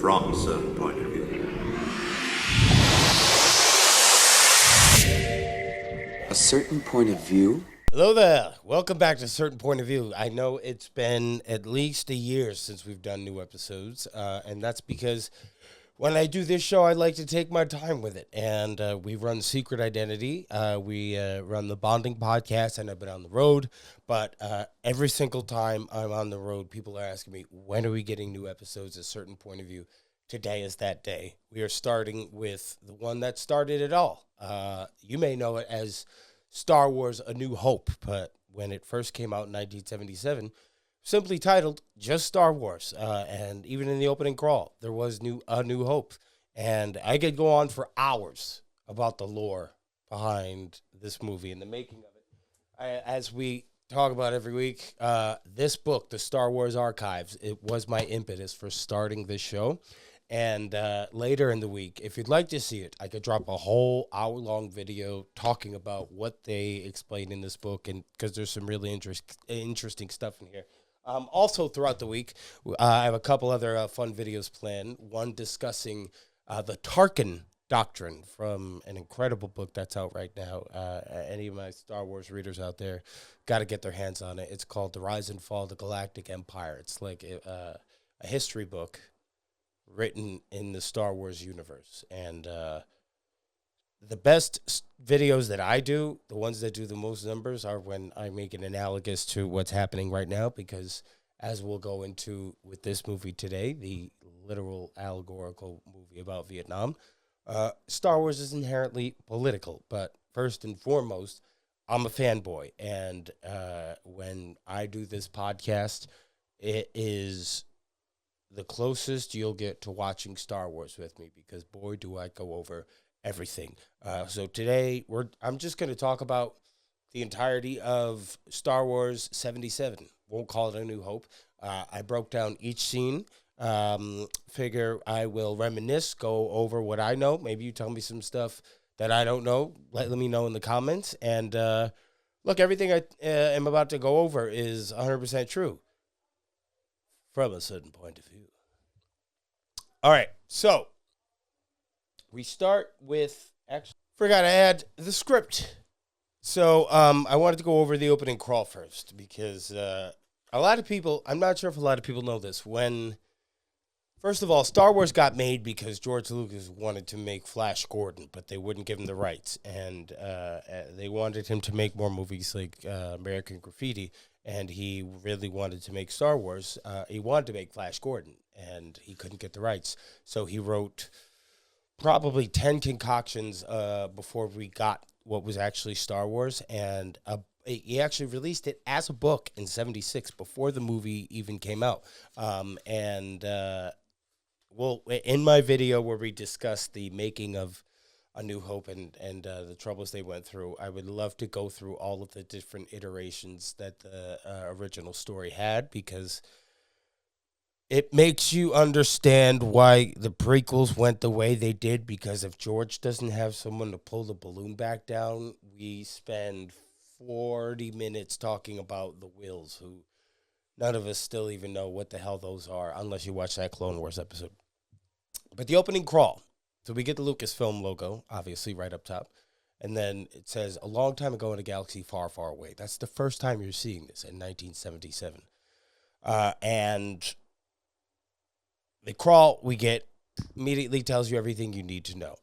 from a certain point of view. A certain point of view? Hello there. Welcome back to A Certain Point of View. I know it's been at least a year since we've done new episodes, and that's because when I do this show, I like to take my time with it. And we run Secret Identity. We run the Bonding Podcast, and I've been on the road. But every single time I'm on the road, people are asking me, when are we getting new episodes, A Certain Point of View? Today is that day. We are starting with the one that started it all. You may know it as Star Wars A New Hope, but when it first came out in 1977, simply titled just Star Wars. And even in the opening crawl, there was A New Hope. And I could go on for hours about the lore behind this movie and the making of it. As we talk about every week, this book, The Star Wars Archives, it was my impetus for starting this show. And later in the week, if you'd like to see it, I could drop a whole hour-long video talking about what they explain in this book, and because there's some really interesting stuff in here. Also, throughout the week, I have a couple other fun videos planned. One discussing the Tarkin Doctrine from an incredible book that's out right now. Any of my Star Wars readers out there got to get their hands on it. It's called The Rise and Fall of the Galactic Empire. It's like a history book written in the Star Wars universe. And the best videos that I do, the ones that do the most numbers, are when I make it analogous to what's happening right now, because as we'll go into with this movie today, the literal allegorical movie about Vietnam, Star Wars is inherently political. But first and foremost, I'm a fanboy. And when I do this podcast, it is the closest you'll get to watching Star Wars with me, because boy, do I go over everything. So today I'm just going to talk about the entirety of Star Wars 77. Won't call it A New Hope. I broke down each scene. Figure I will reminisce, go over what I know. Maybe you tell me some stuff that I don't know. Let me know in the comments. And look, everything I am about to go over is 100% true from a certain point of view. All right, so we start with, actually, forgot to add the script. So I wanted to go over the opening crawl first, because a lot of people, I'm not sure if a lot of people know this, first of all, Star Wars got made because George Lucas wanted to make Flash Gordon, but they wouldn't give him the rights, and they wanted him to make more movies like American Graffiti, and he really wanted to make Star Wars. He wanted to make Flash Gordon, and he couldn't get the rights. So he wrote probably 10 concoctions before we got what was actually Star Wars, and he actually released it as a book in 76 before the movie even came out. Well, in my video where we discuss the making of A New Hope and the troubles they went through, I would love to go through all of the different iterations that the original story had, because it makes you understand why the prequels went the way they did, because if George doesn't have someone to pull the balloon back down, we spend 40 minutes talking about the Wills, who none of us still even know what the hell those are, unless you watch that Clone Wars episode. But the opening crawl, so we get the Lucasfilm logo, obviously, right up top. And then it says, a long time ago in a galaxy far, far away. That's the first time you're seeing this, in 1977. And the crawl we get immediately tells you everything you need to know.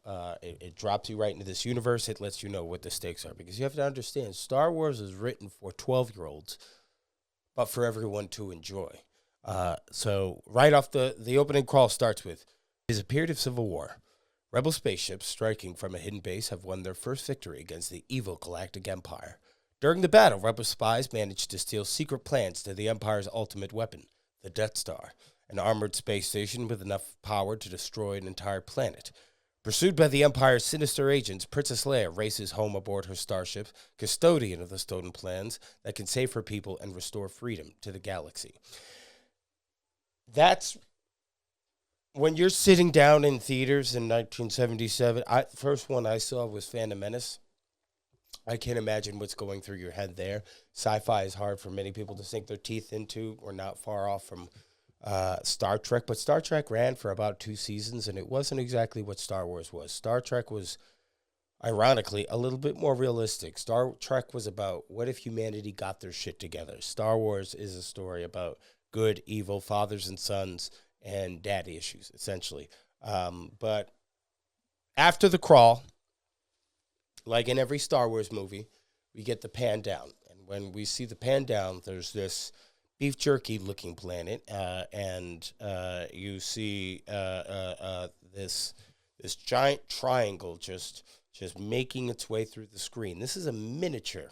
It drops you right into this universe. It lets you know what the stakes are, because you have to understand, Star Wars is written for 12-year-olds, but for everyone to enjoy. So right off the opening crawl starts with, it is a period of civil war. Rebel spaceships striking from a hidden base have won their first victory against the evil Galactic Empire. During the battle, Rebel spies managed to steal secret plans to the Empire's ultimate weapon, the Death Star, an armored space station with enough power to destroy an entire planet. Pursued by the Empire's sinister agents, Princess Leia races home aboard her starship, custodian of the stolen plans that can save her people and restore freedom to the galaxy. That's when you're sitting down in theaters in 1977. First one I saw was Phantom Menace. I can't imagine what's going through your head there. Sci-fi is hard for many people to sink their teeth into. We're not far off from Star Trek, but Star Trek ran for about 2 seasons, and it wasn't exactly what Star Wars was. Star Trek was, ironically, a little bit more realistic. Star Trek was about what if humanity got their shit together. Star Wars is a story about good, evil, fathers and sons, and daddy issues, essentially. But after the crawl, like in every Star Wars movie, we get the pan down. And when we see the pan down, there's this beef jerky looking planet, and you see this giant triangle just making its way through the screen. This is a miniature,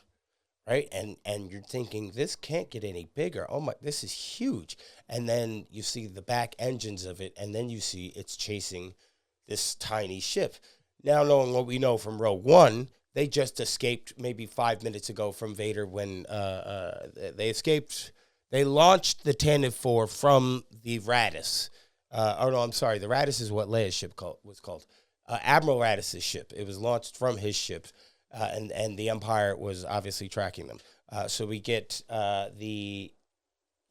right? And you're thinking, this can't get any bigger. Oh my, this is huge. And then you see the back engines of it, and then you see it's chasing this tiny ship. Now, knowing what we know from Rogue One, they just escaped maybe 5 minutes ago from Vader when they escaped. They launched the Tantive 4 from the Raddus. The Raddus is what Leia's ship was called. Admiral Raddus's ship. It was launched from his ship, and the Empire was obviously tracking them. So we get the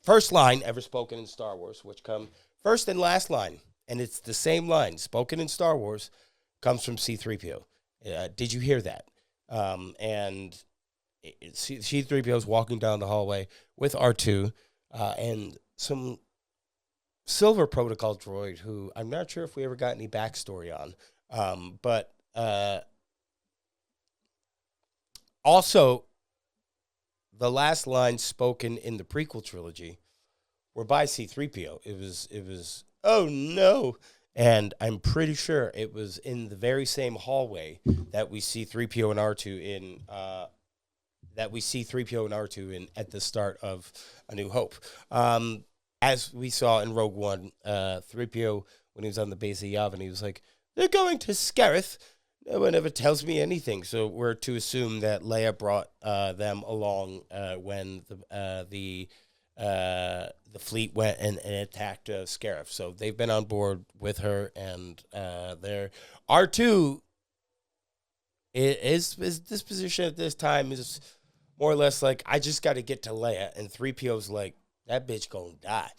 first line ever spoken in Star Wars, which come first and last line, and it's the same line spoken in Star Wars, comes from C-3PO. Did you hear that? And C-3PO is walking down the hallway with R2 and some Silver Protocol droid who I'm not sure if we ever got any backstory on. But also, the last lines spoken in the prequel trilogy were by C-3PO. It was, oh no. And I'm pretty sure it was in the very same hallway that we see 3PO and R2 in, at the start of A New Hope. As we saw in Rogue One, 3PO, when he was on the base of Yavin, he was like, they're going to Scarif. No one ever tells me anything. So we're to assume that Leia brought them along when the fleet went and attacked Scarif. So they've been on board with her, and their R2 is disposition at this time is more or less like, I just got to get to Leia, and 3PO's like, that bitch gonna die.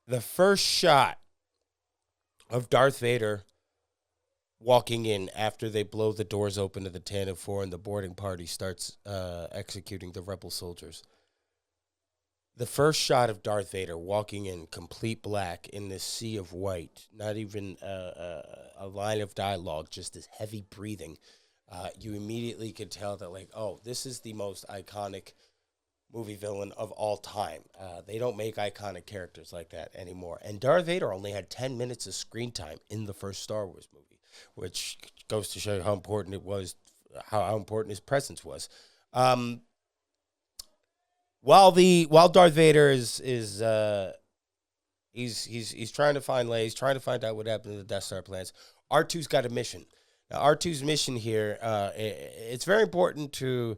The first shot of Darth Vader walking in after they blow the doors open to the Tantive 4 and the boarding party starts executing the rebel soldiers. The first shot of Darth Vader walking in complete black in this sea of white, not even a line of dialogue, just this heavy breathing. You immediately could tell that, like, oh, this is the most iconic movie villain of all time. They don't make iconic characters like that anymore. And Darth Vader only had 10 minutes of screen time in the first Star Wars movie, which goes to show you how important it was, how important his presence was. While Darth Vader is he's trying to find Leia, he's trying to find out what happened to the Death Star plans, R2's got a mission. Now, R2's mission here, it's very important to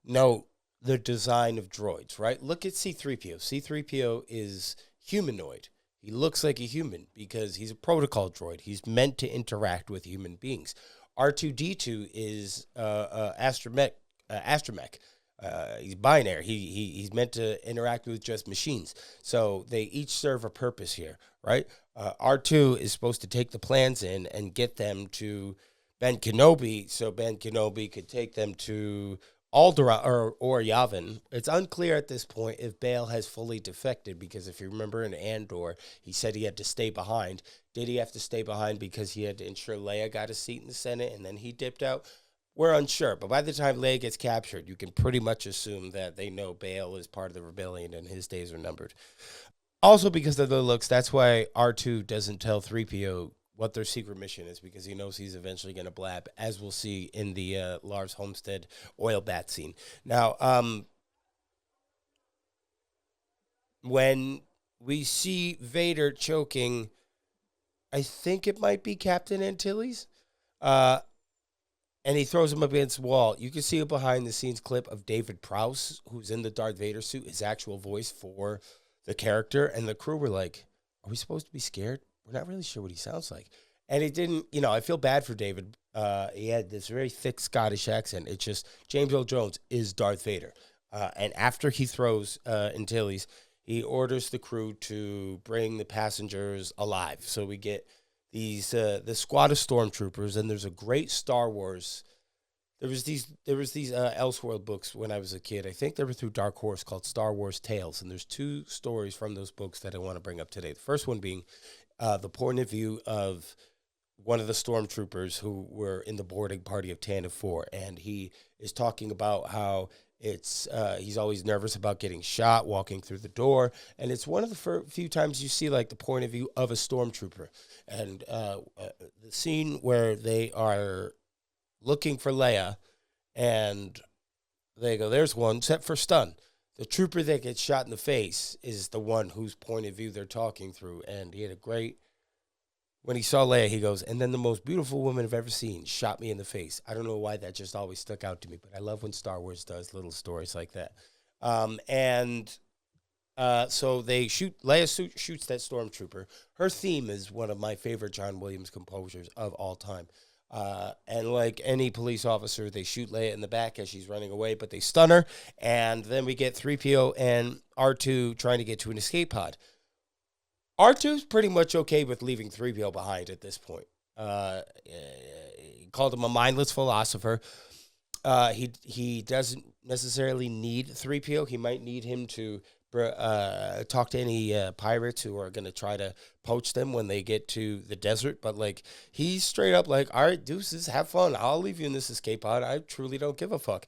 note the design of droids, right? Look at C-3PO. C-3PO is humanoid. He looks like a human because he's a protocol droid. He's meant to interact with human beings. R2-D2 is astromech. He's binary. He's meant to interact with just machines. So they each serve a purpose here, right? R2 is supposed to take the plans in and get them to Ben Kenobi, so Ben Kenobi could take them to Alderaan or Yavin. It's unclear at this point if Bail has fully defected, because if you remember in Andor, he said he had to stay behind. Did he have to stay behind because he had to ensure Leia got a seat in the Senate and then he dipped out? We're unsure, but by the time Leia gets captured, you can pretty much assume that they know Bail is part of the rebellion and his days are numbered. Also, because of the looks, that's why R2 doesn't tell 3PO what their secret mission is, because he knows he's eventually going to blab, as we'll see in the Lars Homestead oil bath scene. Now, when we see Vader choking, I think it might be Captain Antilles, and he throws him against the wall. You can see a behind-the-scenes clip of David Prowse, who's in the Darth Vader suit, his actual voice for the character, and the crew were like, are we supposed to be scared? We're not really sure what he sounds like. And he didn't, I feel bad for David. He had this very thick Scottish accent. It's just, James Earl Jones is Darth Vader. And after he throws Antilles, he orders the crew to bring the passengers alive. So we get these the squad of stormtroopers, and there's a great Star Wars. There was these Elseworld books when I was a kid. I think they were through Dark Horse, called Star Wars Tales, and there's two stories from those books that I want to bring up today. The first one being the point of view of one of the stormtroopers who were in the boarding party of Tantive 4, and he is talking about how he's always nervous about getting shot walking through the door, and it's one of the few times you see like the point of view of a stormtrooper. And the scene where they are looking for Leia, and they go, "There's one, set for stun." The trooper that gets shot in the face is the one whose point of view they're talking through, and he had a great. When he saw Leia, he goes, "And then the most beautiful woman I've ever seen shot me in the face." I don't know why that just always stuck out to me, but I love when Star Wars does little stories like that. So they shoot. Leia shoots that stormtrooper. Her theme is one of my favorite John Williams composers of all time. And like any police officer, they shoot Leia in the back as she's running away, but they stun her. And then we get 3PO and R2 trying to get to an escape pod. R2's pretty much okay with leaving 3PO behind at this point. He called him a mindless philosopher. He doesn't necessarily need 3PO. He might need him to talk to any pirates who are going to try to poach them when they get to the desert. But like, he's straight up like, "All right, deuces, have fun. I'll leave you in this escape pod. I truly don't give a fuck."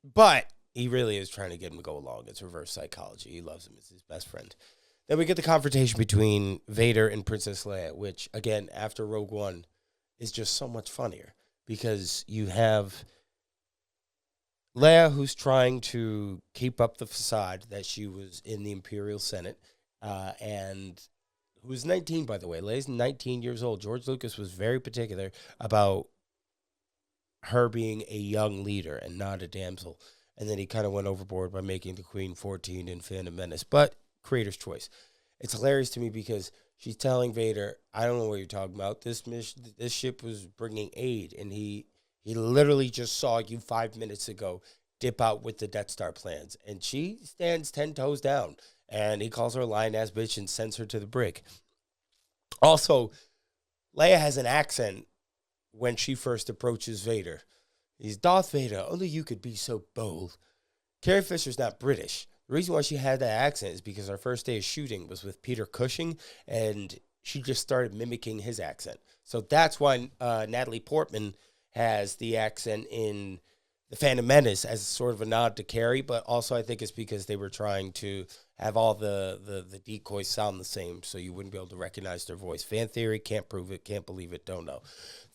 But he really is trying to get him to go along. It's reverse psychology. He loves him. It's his best friend. Then we get the confrontation between Vader and Princess Leia, which, again, after Rogue One, is just so much funnier. Because you have Leia, who's trying to keep up the facade that she was in the Imperial Senate, and who's 19, by the way. Leia's 19 years old. George Lucas was very particular about her being a young leader and not a damsel. And then he kind of went overboard by making the Queen 14 in Phantom Menace. But creator's choice. It's hilarious to me because she's telling Vader, "I don't know what you're talking about. This ship was bringing aid, and he literally just saw you 5 minutes ago dip out with the Death Star plans." And she stands 10 toes down, and he calls her a lying-ass bitch and sends her to the brig. Also, Leia has an accent when she first approaches Vader. He's, "Darth Vader, only you could be so bold." Carrie Fisher's not British. The reason why she had that accent is because our first day of shooting was with Peter Cushing, and she just started mimicking his accent. So that's why Natalie Portman has the accent in The Phantom Menace as sort of a nod to Carrie, but also I think it's because they were trying to have all the decoys sound the same, so you wouldn't be able to recognize their voice. Fan theory, can't prove it, can't believe it, don't know.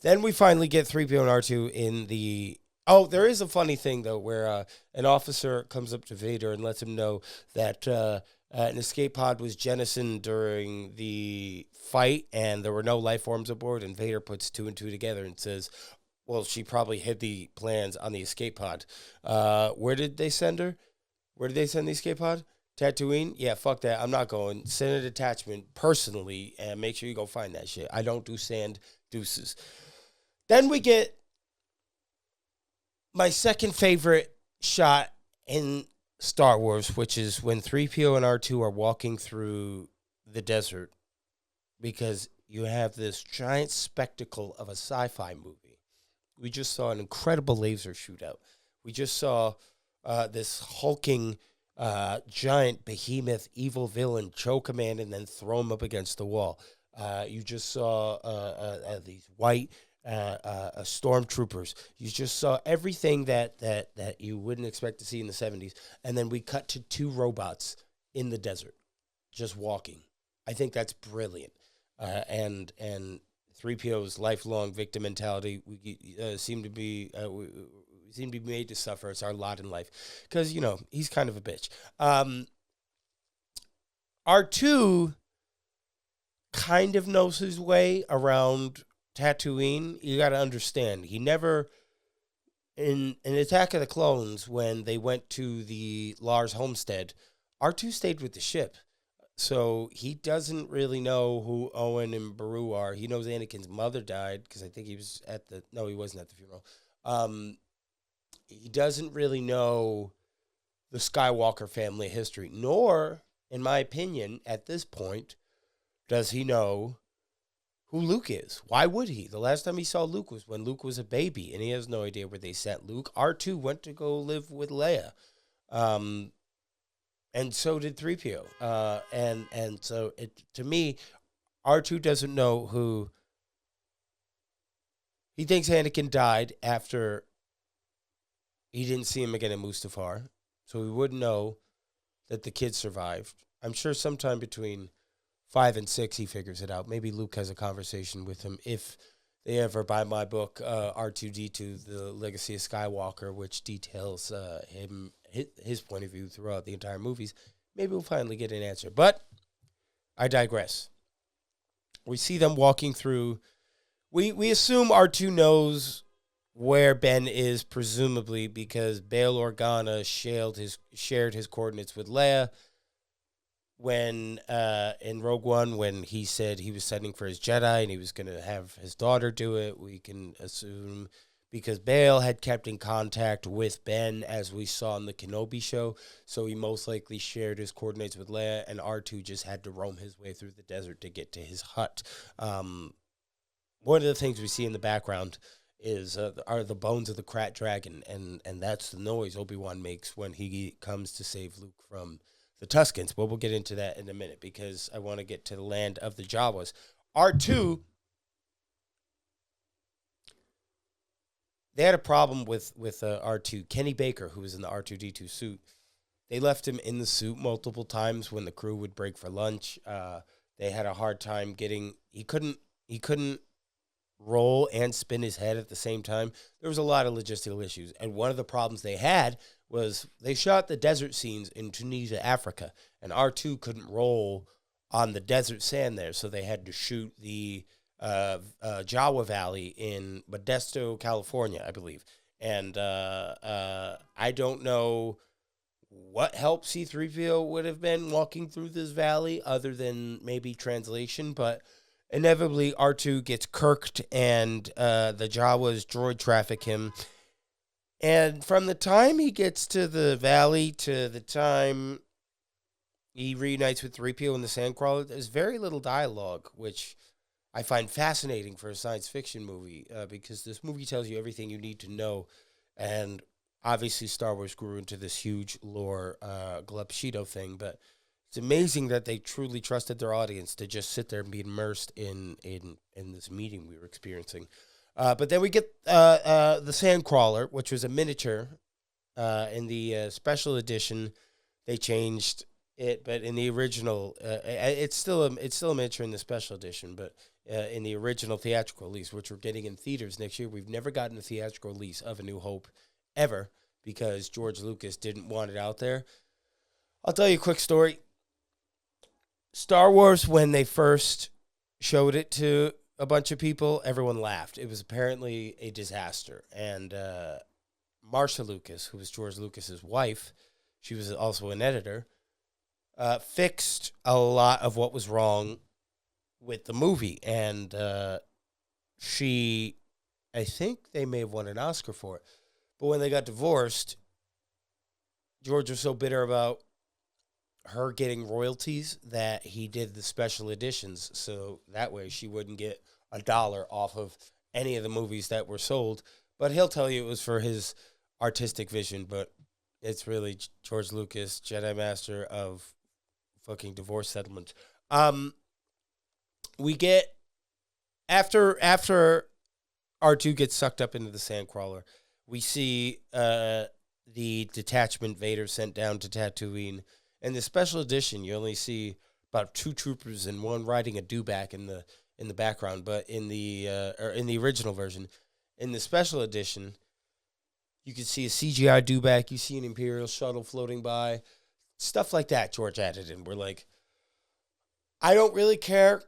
Then we finally get 3PO and R2 in the... Oh, there is a funny thing, though, where an officer comes up to Vader and lets him know that an escape pod was jettisoned during the fight, and there were no life forms aboard, and Vader puts two and two together and says, "Well, she probably hid the plans on the escape pod." Where did they send her? Where did they send the escape pod? Tatooine? Yeah, fuck that. I'm not going. Send a detachment personally and make sure you go find that shit. I don't do sand, deuces. Then we get my second favorite shot in Star Wars, which is when 3PO and R2 are walking through the desert, because you have this giant spectacle of a sci-fi movie. We just saw an incredible laser shootout. We just saw this hulking, giant behemoth evil villain choke a man and then throw him up against the wall. You just saw these white stormtroopers. You just saw everything that you wouldn't expect to see in the 70s. And then we cut to two robots in the desert just walking. I think that's brilliant. And 3PO's lifelong victim mentality, we seem to be made to suffer. It's our lot in life because, you know, he's kind of a bitch. R2 kind of knows his way around Tatooine. You got to understand, he never, in Attack of the Clones, when they went to the Lars homestead, R2 stayed with the ship. So he doesn't really know who Owen and Beru are. He knows Anakin's mother died because I think he was at the no, he wasn't at the funeral. He doesn't really know the Skywalker family history, nor, in my opinion, at this point, does he know who Luke is. Why would he? The last time he saw Luke was when Luke was a baby, and he has no idea where they sent Luke. R2 went to go live with Leia. And so did 3PO. And so to me, R2 doesn't know who. He thinks Anakin died after he didn't see him again in Mustafar. So he wouldn't know that the kid survived. I'm sure sometime between 5 and 6 he figures it out. Maybe Luke has a conversation with him if they ever buy my book, R2-D2, The Legacy of Skywalker, which details his point of view throughout the entire movies. Maybe we'll finally get an answer. But I digress. We see them walking through. We assume R2 knows where Ben is, presumably because Bail Organa shared his coordinates with Leia when in Rogue One, when he said he was sending for his Jedi and he was going to have his daughter do it. We can assume because Bail had kept in contact with Ben, as we saw in the Kenobi show, so he most likely shared his coordinates with Leia, and R2 just had to roam his way through the desert to get to his hut. One of the things we see in the background are the bones of the Krat Dragon, and that's the noise Obi-Wan makes when he comes to save Luke from the Tuskens. But we'll get into that in a minute because I want to get to the land of the Jawas. R2, they had a problem with R2. Kenny Baker, who was in the R2-D2 suit, they left him in the suit multiple times when the crew would break for lunch. They had a hard time getting. He couldn't roll and spin his head at the same time. There was a lot of logistical issues, and one of the problems they had was they shot the desert scenes in Tunisia, Africa, and R2 couldn't roll on the desert sand there, so they had to shoot the Jawa Valley in Modesto, California, I believe. And I don't know what help C-3PO would have been walking through this valley other than maybe translation, but inevitably R2 gets kirked and the Jawas droid traffic him. And from the time he gets to the valley to the time he reunites with 3PO in the Sandcrawler, there's very little dialogue, which I find fascinating for a science fiction movie because this movie tells you everything you need to know. And obviously Star Wars grew into this huge lore Galapagos thing, but it's amazing that they truly trusted their audience to just sit there and be immersed in this meeting we were experiencing. But then we get the Sandcrawler, which was a miniature. In the special edition, they changed it, but in the original, it's still a miniature in the special edition. But in the original theatrical release, which we're getting in theaters next year, we've never gotten a theatrical release of A New Hope ever because George Lucas didn't want it out there. I'll tell you a quick story. Star Wars, when they first showed it to a bunch of people, everyone laughed. It was apparently a disaster. And Marcia Lucas, who was George Lucas's wife, she was also an editor, fixed a lot of what was wrong with the movie. And I think they may have won an Oscar for it. But when they got divorced, George was so bitter about her getting royalties that he did the special editions, so that way she wouldn't get $1 off of any of the movies that were sold. But he'll tell you it was for his artistic vision, but it's really George Lucas, Jedi Master of fucking divorce settlement. We get after R2 gets sucked up into the Sandcrawler, we see the detachment Vader sent down to Tatooine. In the special edition, you only see about 2 troopers and one riding a dewback in the background. But in the original version, in the special edition, you can see a CGI dewback. You see an Imperial shuttle floating by, stuff like that. George added in. We're like, I don't really care,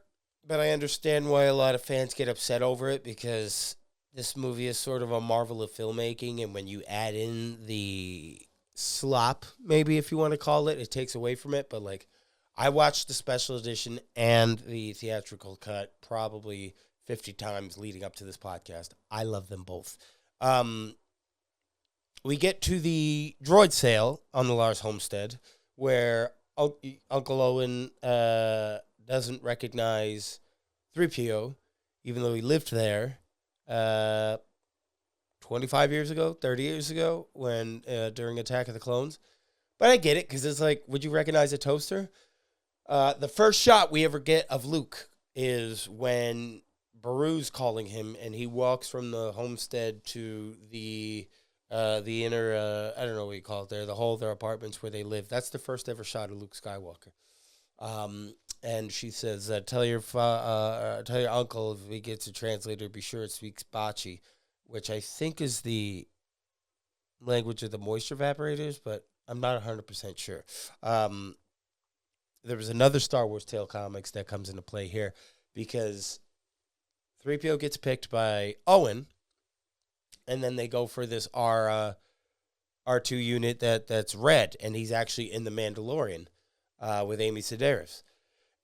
but I understand why a lot of fans get upset over it because this movie is sort of a marvel of filmmaking, and when you add in the slop, maybe if you want to call it, it takes away from it. But like, I watched the special edition and the theatrical cut probably 50 times leading up to this podcast. I love them both. We get to the droid sale on the Lars homestead where Uncle Owen doesn't recognize 3PO, even though he lived there 25 years ago, 30 years ago, when during Attack of the Clones. But I get it, because it's like, would you recognize a toaster? The first shot we ever get of Luke is when Beru's calling him, and he walks from the homestead to the inner, I don't know what you call it there, the whole of their apartments where they live. That's the first ever shot of Luke Skywalker. And she says, tell your uncle if he gets a translator, be sure it speaks Bachi, which I think is the language of the moisture evaporators, but I'm not 100% sure. There was another Star Wars Tale comics that comes into play here, because 3PO gets picked by Owen, and then they go for this R2 unit that's red, and he's actually in The Mandalorian with Amy Sedaris.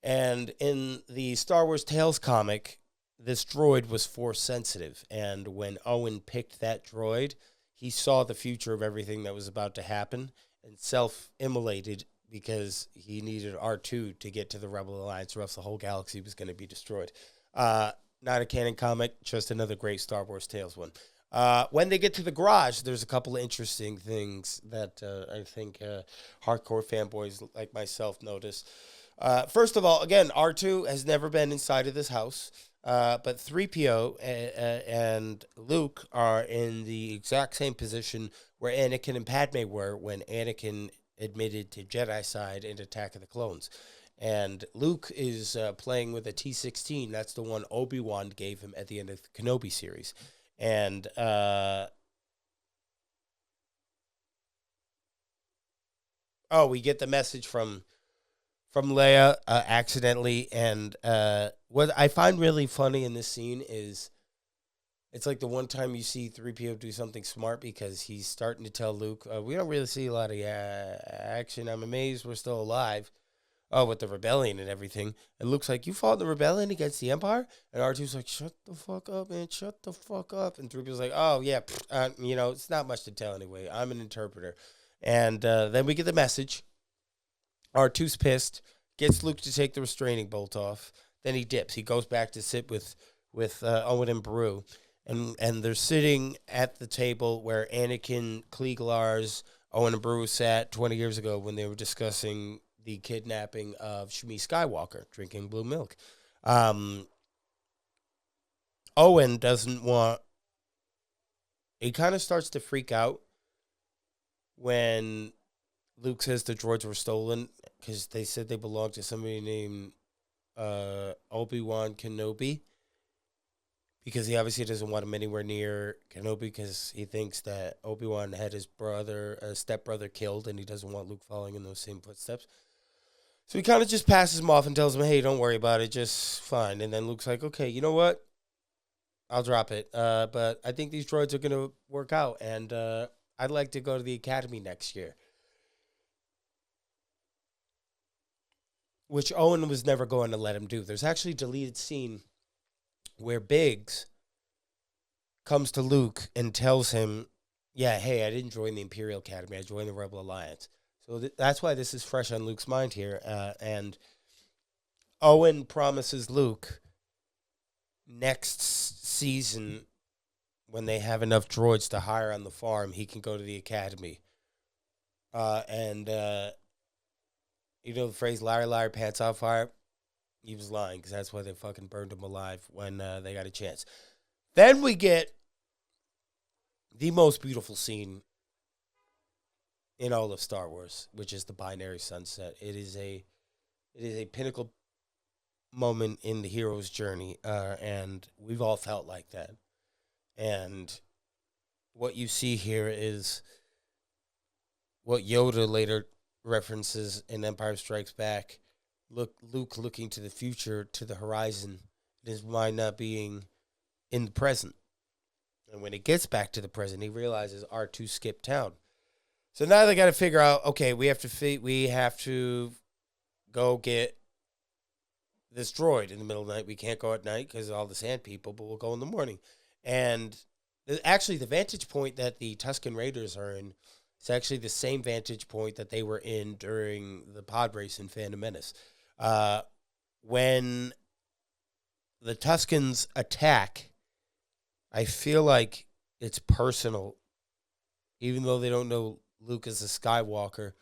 And in the Star Wars Tales comic, this droid was Force sensitive, and when Owen picked that droid, he saw the future of everything that was about to happen and self-immolated because he needed R2 to get to the Rebel Alliance, or else the whole galaxy was going to be destroyed. Not a canon comic, just another great Star Wars Tales one. When they get to the garage, there's a couple of interesting things that I think hardcore fanboys like myself notice. First of all, again, R2 has never been inside of this house, but 3PO and Luke are in the exact same position where Anakin and Padme were when Anakin admitted to Jedi side in Attack of the Clones. And Luke is playing with a T-16. That's the one Obi-Wan gave him at the end of the Kenobi series. And we get the message from Leia accidentally. And what I find really funny in this scene is it's like the one time you see 3PO do something smart, because he's starting to tell Luke, we don't really see a lot of action. I'm amazed we're still alive. Oh, with the rebellion and everything. It looks like you fought the rebellion against the Empire? And R2's like, shut the fuck up, man. Shut the fuck up. And 3PO's like, oh, yeah, it's not much to tell anyway. I'm an interpreter. And then we get the message. R2's pissed, gets Luke to take the restraining bolt off. Then he dips. He goes back to sit with Owen and Beru. And they're sitting at the table where Anakin, Klieg Lars, Owen and Beru sat 20 years ago when they were discussing the kidnapping of Shmi Skywalker, drinking blue milk. Owen doesn't want... He kind of starts to freak out when Luke says the droids were stolen, because they said they belonged to somebody named Obi-Wan Kenobi, because he obviously doesn't want him anywhere near Kenobi, because he thinks that Obi-Wan had his stepbrother killed, and he doesn't want Luke following in those same footsteps. So he kind of just passes him off and tells him, hey, don't worry about it, just fine. And then Luke's like, okay, you know what? I'll drop it. But I think these droids are going to work out, and I'd like to go to the academy next year. Which Owen was never going to let him do. There's actually a deleted scene where Biggs comes to Luke and tells him, yeah, hey, I didn't join the Imperial Academy. I joined the Rebel Alliance. So that's why this is fresh on Luke's mind here. And Owen promises Luke next season, when they have enough droids to hire on the farm, he can go to the academy. You know the phrase, liar, liar, pants on fire? He was lying, because that's why they fucking burned him alive when they got a chance. Then we get the most beautiful scene in all of Star Wars, which is the binary sunset. It is a pinnacle moment in the hero's journey, and we've all felt like that. And what you see here is what Yoda later references in Empire Strikes Back. Luke looking to the future, to the horizon, his mind not being in the present. And when it gets back to the present, he realizes R2 skipped town. So now they got to figure out, okay, we have to go get this droid in the middle of the night. We can't go at night because of all the sand people, but we'll go in the morning. And actually, the vantage point that the Tusken Raiders are in is actually the same vantage point that they were in during the pod race in Phantom Menace. When the Tuskens attack, I feel like it's personal, even though they don't know Luke is a Skywalker.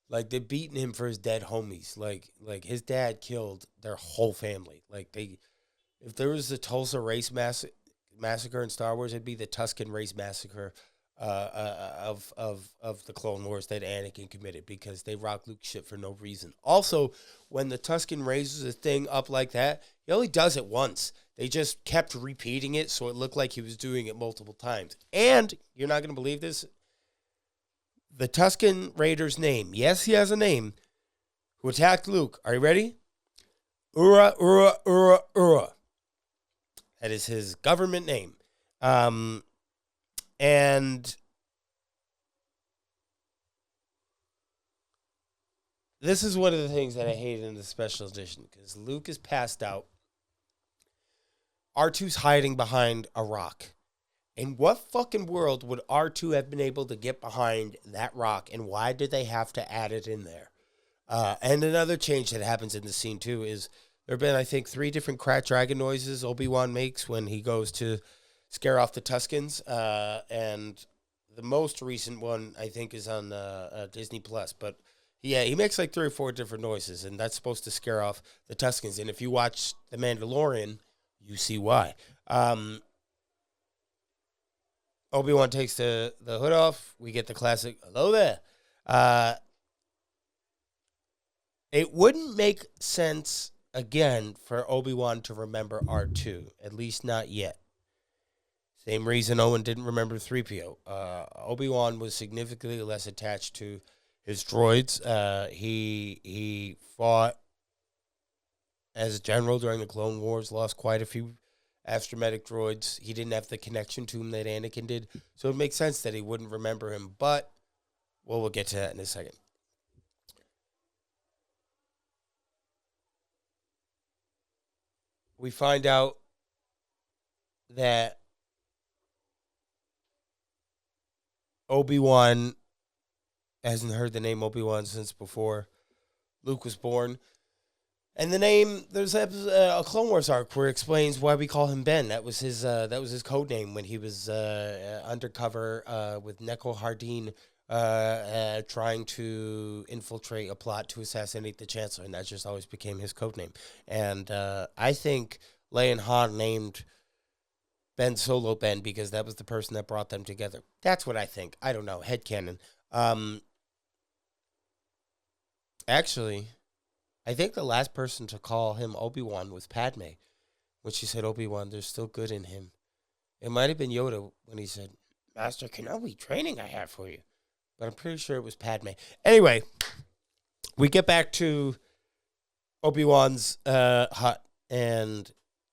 Like, they're beating him for his dead homies. Like his dad killed their whole family. Like, if there was a Tulsa race massacre in Star Wars, it'd be the Tusken race massacre of the Clone Wars that Anakin committed, because they rock Luke shit for no reason. Also, when the Tusken raises a thing up like that, he only does it once. They just kept repeating it, so it looked like he was doing it multiple times. And you're not going to believe this. The Tusken Raider's name, yes, he has a name, who attacked Luke. Are you ready? Ura, Ura, Ura, Ura. That is his government name. And this is one of the things that I hated in the special edition, because Luke is passed out. R2's hiding behind a rock. In what fucking world would R2 have been able to get behind that rock, and why did they have to add it in there? And another change that happens in the scene, too, is there have been, I think, 3 different cracked dragon noises Obi-Wan makes when he goes to scare off the Tuskens. And the most recent one, I think, is on Disney+. But, yeah, he makes like 3 or 4 different noises, and that's supposed to scare off the Tuskens. And if you watch The Mandalorian, you see why. Obi-Wan takes the hood off. We get the classic, hello there. It wouldn't make sense, again, for Obi-Wan to remember R2, at least not yet. Same reason Owen didn't remember 3PO. Obi-Wan was significantly less attached to his droids. He fought as a general during the Clone Wars, lost quite a few astromedic droids. He didn't have the connection to him that Anakin did, so it makes sense that he wouldn't remember him, but we'll get to that in a second. We find out that Obi-Wan hasn't heard the name Obi-Wan since before Luke was born. And the name, there's a Clone Wars arc where it explains why we call him Ben. That was his code name when he was undercover with Neko Hardin trying to infiltrate a plot to assassinate the Chancellor, and that just always became his code name. And I think Leia and Han named Ben Solo Ben because that was the person that brought them together. That's what I think. I don't know. Headcanon. Actually, I think the last person to call him Obi-Wan was Padme, when she said, Obi-Wan, there's still good in him. It might have been Yoda when he said, Master Kenobi, training I have for you. But I'm pretty sure it was Padme. Anyway, we get back to Obi-Wan's hut, and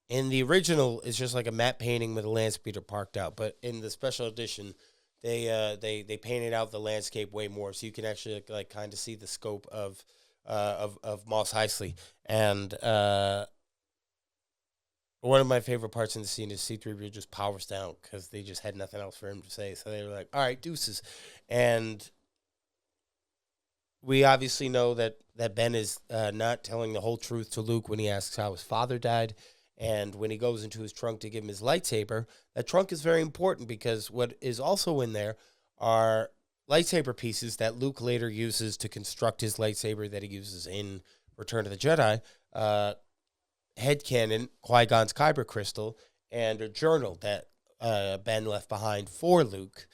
in the original, it's just like a matte painting with a land speeder parked out. But in the special edition, they painted out the landscape way more, so you can actually like kind of see the scope of Mos Eisley. And one of my favorite parts in the scene is C-3PO just powers down because they just had nothing else for him to say. So they were like, all right, deuces. And we obviously know that Ben is not telling the whole truth to Luke when he asks how his father died. And when he goes into his trunk to give him his lightsaber, that trunk is very important because what is also in there are lightsaber pieces that Luke later uses to construct his lightsaber that he uses in Return of the Jedi. Headcanon, Qui-Gon's Kyber crystal, and a journal that Ben left behind for Luke.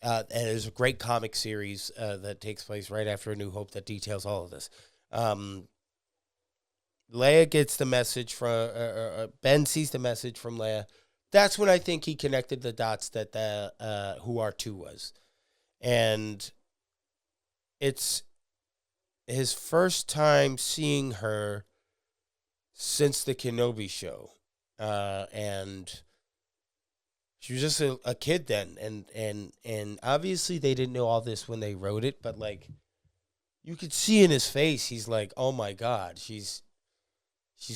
And there's a great comic series that takes place right after A New Hope that details all of this. Leia gets the message from Ben sees the message from Leia. That's when I think he connected the dots that who R2 was. And it's his first time seeing her since the Kenobi show. And she was just a kid then. And obviously they didn't know all this when they wrote it, but like you could see in his face, he's like, oh my God, she's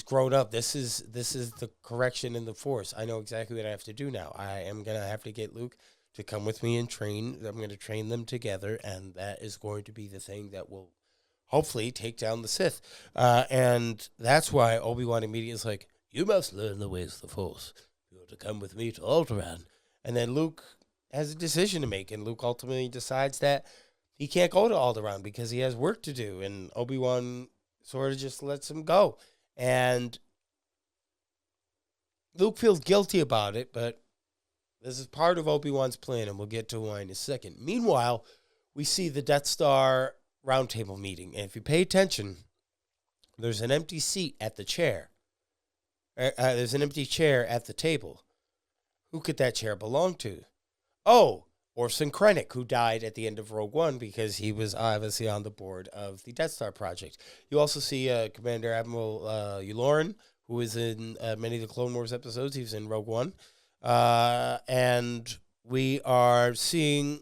grown up. This is the correction in the Force. I know exactly what I have to do now. I am going to have to get Luke to come with me and train. I'm going to train them together, and that is going to be the thing that will hopefully take down the Sith. And that's why Obi-Wan immediately is like, you must learn the ways of the Force. You are to come with me to Alderaan. And then Luke has a decision to make, and Luke ultimately decides that he can't go to Alderaan because he has work to do, and Obi-Wan sort of just lets him go. And Luke feels guilty about it, but this is part of Obi-Wan's plan, and we'll get to why in a second. Meanwhile, we see the Death Star roundtable meeting, and if you pay attention, there's an empty seat at the chair. There's an empty chair at the table. Who could that chair belong to? Oh, Orson Krennic, who died at the end of Rogue One because he was obviously on the board of the Death Star project. You also see Commander Admiral Yularen, who was in many of the Clone Wars episodes. He was in Rogue One. And we are seeing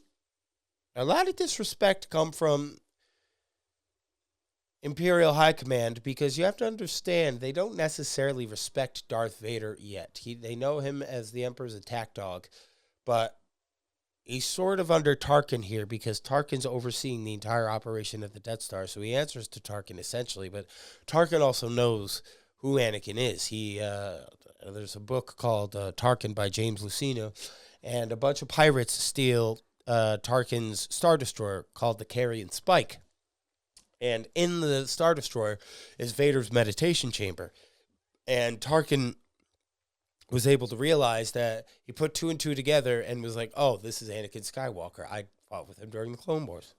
a lot of disrespect come from Imperial High Command, because you have to understand they don't necessarily respect Darth Vader yet. They know him as the Emperor's attack dog, but he's sort of under Tarkin here because Tarkin's overseeing the entire operation of the Death Star, so he answers to Tarkin essentially, but Tarkin also knows who Anakin is. There's a book called Tarkin by James Luceno, and a bunch of pirates steal Tarkin's Star Destroyer called the Carrion Spike. And in the Star Destroyer is Vader's meditation chamber. And Tarkin was able to realize that he put two and two together and was like, oh, this is Anakin Skywalker. I fought with him during the Clone Wars.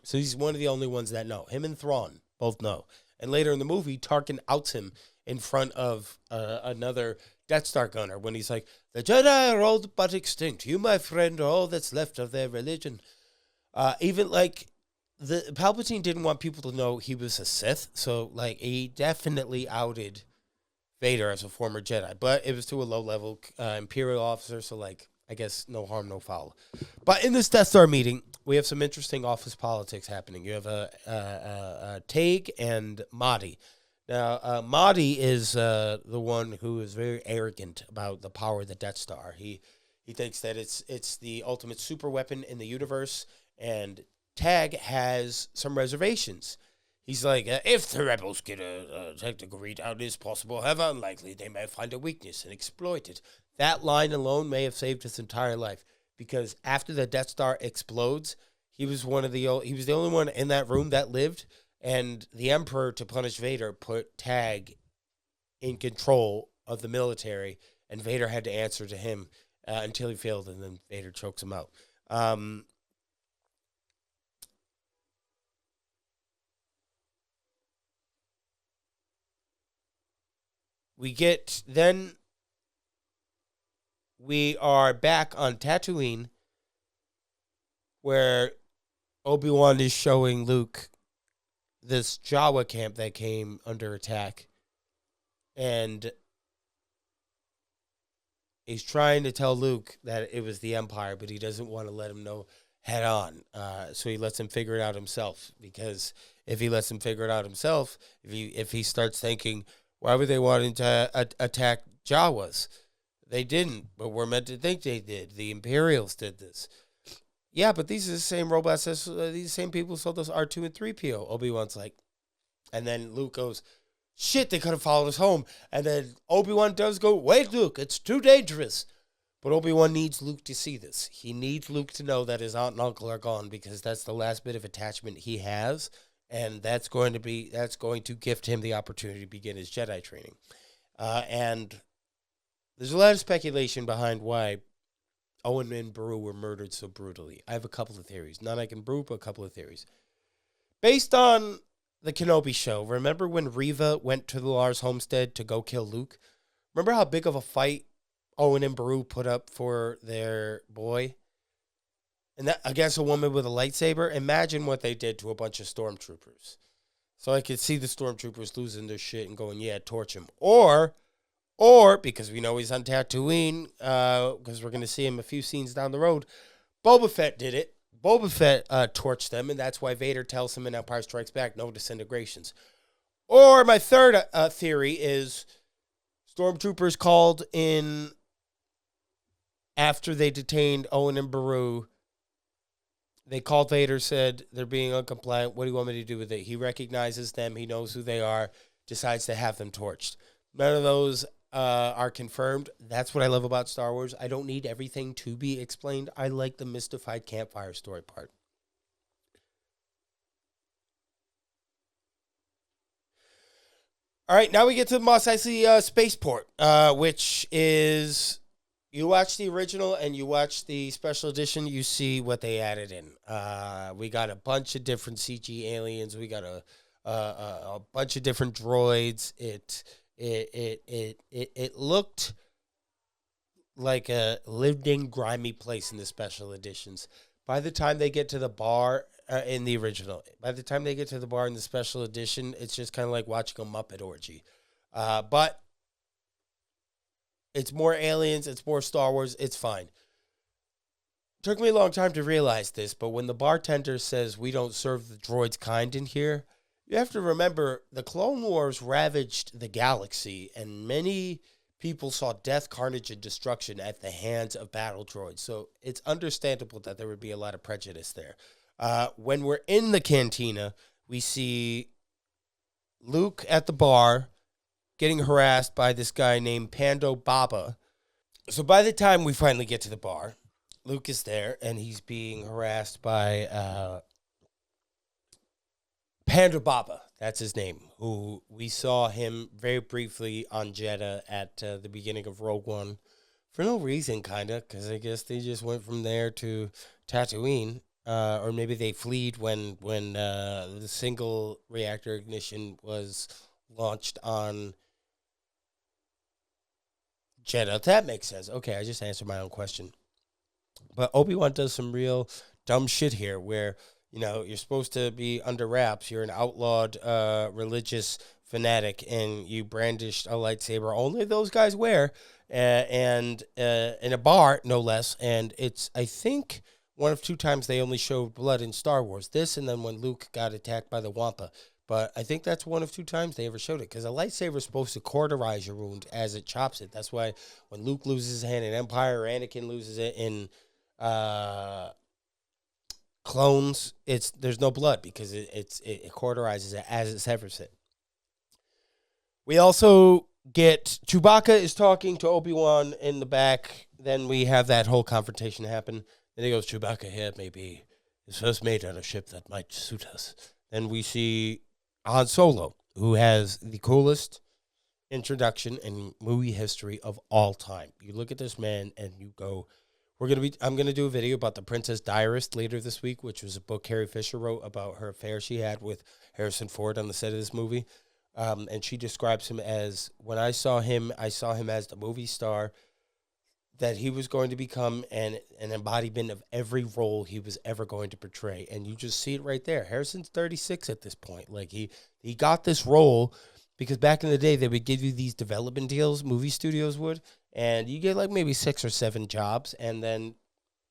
So he's one of the only ones that know. Him and Thrawn both know. And later in the movie, Tarkin outs him in front of another Death Star gunner when he's like, the Jedi are all but extinct. You, my friend, are all that's left of their religion. Even like... The Palpatine didn't want people to know he was a Sith, so like he definitely outed Vader as a former Jedi, but it was to a low-level Imperial officer, so like I guess no harm, no foul. But in this Death Star meeting, we have some interesting office politics happening. You have Tague and Mahdi. Now, Mahdi is the one who is very arrogant about the power of the Death Star. He thinks that it's the ultimate super weapon in the universe, and Tague has some reservations. He's like, if the rebels get a technical readout, it is possible, however unlikely, they may find a weakness and exploit it. That line alone may have saved his entire life, because after the Death Star explodes, he was the only one in that room that lived, and the Emperor, to punish Vader, put Tague in control of the military, and Vader had to answer to him until he failed, and then Vader chokes him out. We are back on Tatooine, where Obi-Wan is showing Luke this Jawa camp that came under attack, and he's trying to tell Luke that it was the Empire, but he doesn't want to let him know head on. So he lets him figure it out himself, because if he lets him figure it out himself, if he starts thinking, why would they want to attack Jawas? They didn't, but we're meant to think they did. The Imperials did this. Yeah, but these are the same robots as these same people sold us R2 and 3PO. Obi-Wan's like, and then Luke goes, shit, they could have followed us home. And then Obi-Wan does go, wait, Luke, it's too dangerous. But Obi-Wan needs Luke to see this. He needs Luke to know that his aunt and uncle are gone, because that's the last bit of attachment he has. And that's going to gift him the opportunity to begin his Jedi training. And there's a lot of speculation behind why Owen and Beru were murdered so brutally. I have a couple of theories. None I can prove, but a couple of theories. Based on the Kenobi show, remember when Reva went to the Lars homestead to go kill Luke? Remember how big of a fight Owen and Beru put up for their boy? And that against a woman with a lightsaber? Imagine what they did to a bunch of stormtroopers. So I could see the stormtroopers losing their shit and going, yeah, torch him. Or, because we know he's on Tatooine, because we're going to see him a few scenes down the road, Boba Fett did it. Boba Fett torched them, and that's why Vader tells him in Empire Strikes Back, no disintegrations. Or my third theory is stormtroopers called in after they detained Owen and Beru. They called Vader, said they're being uncompliant. What do you want me to do with it? He recognizes them. He knows who they are, decides to have them torched. None of those are confirmed. That's what I love about Star Wars. I don't need everything to be explained. I like the mystified campfire story part. All right, now we get to the Mos Eisley Spaceport, which is, you watch the original and you watch the special edition, you see what they added in. We got a bunch of different CG aliens. We got a bunch of different droids. It looked like a lived-in, grimy place in the special editions. By the time they get to the bar in the original, by the time they get to the bar in the special edition, it's just kind of like watching a Muppet orgy. But it's more aliens, it's more Star Wars, it's fine. Took me a long time to realize this, but when the bartender says we don't serve the droids kind in here, you have to remember the Clone Wars ravaged the galaxy, and many people saw death, carnage, and destruction at the hands of battle droids. So it's understandable that there would be a lot of prejudice there. When we're in the cantina, we see Luke at the bar getting harassed by this guy named Pando Baba. So by the time we finally get to the bar, Luke is there, and he's being harassed by Pando Baba. That's his name, who we saw him very briefly on Jeddah at the beginning of Rogue One. For no reason, kind of, because I guess they just went from there to Tatooine. Or maybe they fled when the single reactor ignition was launched on Jeddah. That makes sense. Okay, I just answered my own question. But Obi-Wan does some real dumb shit here where, you know, you're supposed to be under wraps. You're an outlawed religious fanatic, and you brandished a lightsaber. Only those guys wear, and in a bar, no less. And it's, I think, one of two times they only showed blood in Star Wars. This, and then when Luke got attacked by the Wampa. But I think that's one of two times they ever showed it, because a lightsaber is supposed to cauterize your wound as it chops it. That's why when Luke loses his hand in Empire, or Anakin loses it in Clones, there's no blood, because it cauterizes it as it severs it. We also get Chewbacca is talking to Obi-Wan in the back. Then we have that whole confrontation happen. Then he goes, Chewbacca here maybe is first made on a ship that might suit us. Then we see Han Solo, who has the coolest introduction in movie history of all time. You look at this man and you go, I'm gonna do a video about The Princess Diarist later this week, which was a book Carrie Fisher wrote about her affair she had with Harrison Ford on the set of this movie. And she describes him as, when I saw him as the movie star that he was going to become, an embodiment of every role he was ever going to portray. And you just see it right there. Harrison's 36 at this point. Like, he got this role because back in the day, they would give you these development deals, movie studios would, and you get like maybe 6 or 7 jobs, and then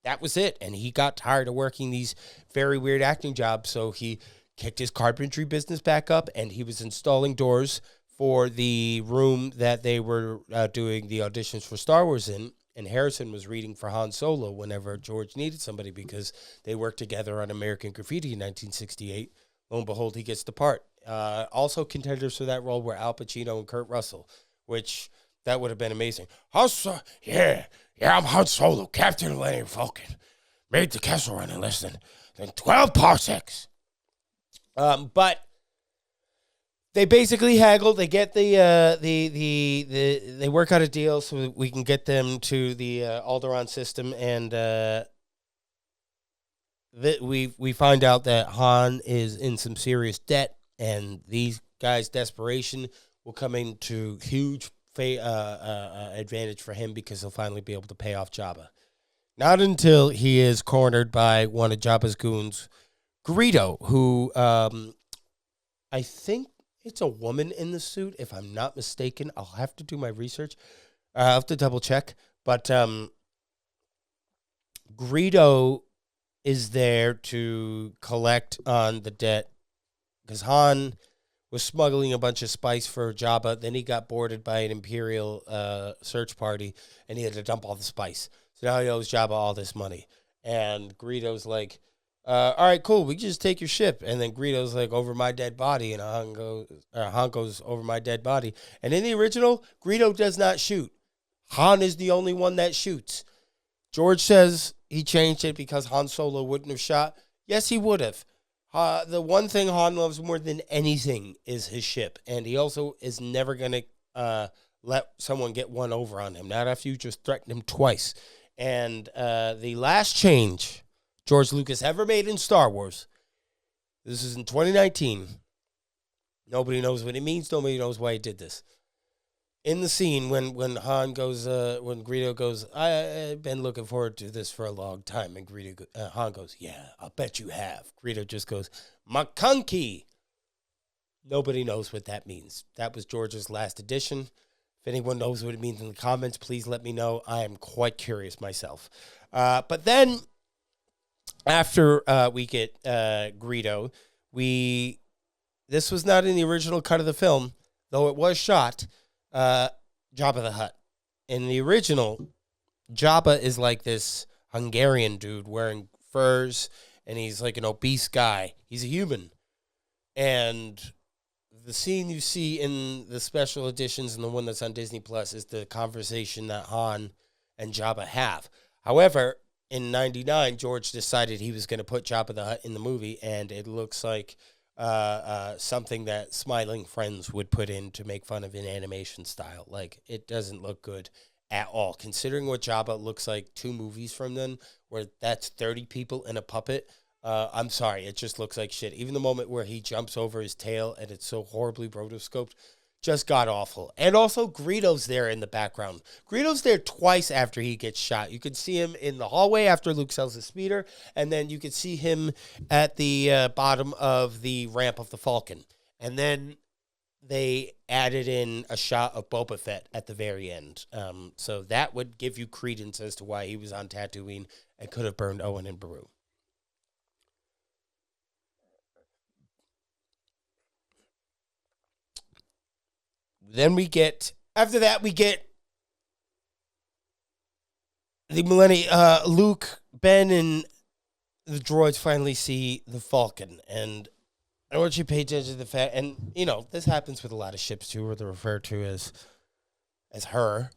that was it. And he got tired of working these very weird acting jobs, so he kicked his carpentry business back up, and he was installing doors for the room that they were doing the auditions for Star Wars in. And Harrison was reading for Han Solo whenever George needed somebody, because they worked together on American Graffiti in 1968. Lo and behold, he gets the part. Also contenders for that role were Al Pacino and Kurt Russell, which that would have been amazing. Yeah, I'm Han Solo, Captain of the Millennium Falcon. Made the Kessel Run in less than 12 parsecs. But they basically haggle. They get they work out a deal so we can get them to the Alderaan system, and we find out that Han is in some serious debt, and these guys' desperation will come into huge advantage for him, because he'll finally be able to pay off Jabba. Not until he is cornered by one of Jabba's goons, Greedo, who I think it's a woman in the suit, if I'm not mistaken. I'll have to do my research. I'll have to double check. But Greedo is there to collect on the debt because Han was smuggling a bunch of spice for Jabba. Then he got boarded by an Imperial search party, and he had to dump all the spice. So now he owes Jabba all this money. And Greedo's like, all right, cool, we can just take your ship. And then Greedo's like, over my dead body, and Han goes, over my dead body. And in the original, Greedo does not shoot. Han is the only one that shoots. George says he changed it because Han Solo wouldn't have shot. Yes, he would have. The one thing Han loves more than anything is his ship. And he also is never going to let someone get one over on him. Not after you just threatened him twice. And the last change George Lucas ever made in Star Wars, this is in 2019. Nobody knows what it means. Nobody knows why he did this. In the scene when Han goes, when Greedo goes, I've been looking forward to this for a long time. And Han goes, yeah, I'll bet you have. Greedo just goes, McConkey. Nobody knows what that means. That was George's last edition. If anyone knows what it means in the comments, please let me know. I am quite curious myself. But then after we get Greedo, this was not in the original cut of the film, though it was shot. Jabba the Hutt. In the original, Jabba is like this Hungarian dude wearing furs, and he's like an obese guy. He's a human. And the scene you see in the special editions and the one that's on Disney Plus is the conversation that Han and Jabba have. However, in 99, George decided he was going to put Jabba the Hutt in the movie, and it looks like something that Smiling Friends would put in to make fun of in animation style. Like, it doesn't look good at all. Considering what Jabba looks like 2 movies from then, where that's 30 people and a puppet, I'm sorry, it just looks like shit. Even the moment where he jumps over his tail and it's so horribly rotoscoped, just got awful. And also, Greedo's there in the background. Greedo's there twice after he gets shot. You can see him in the hallway after Luke sells the speeder, and then you can see him at the bottom of the ramp of the Falcon. And then they added in a shot of Boba Fett at the very end. So that would give you credence as to why he was on Tatooine and could have burned Owen and Beru. Then after that, we get the Luke, Ben, and the droids finally see the Falcon. And I want you to pay attention to the fact, and, this happens with a lot of ships, too, where they're referred to as her.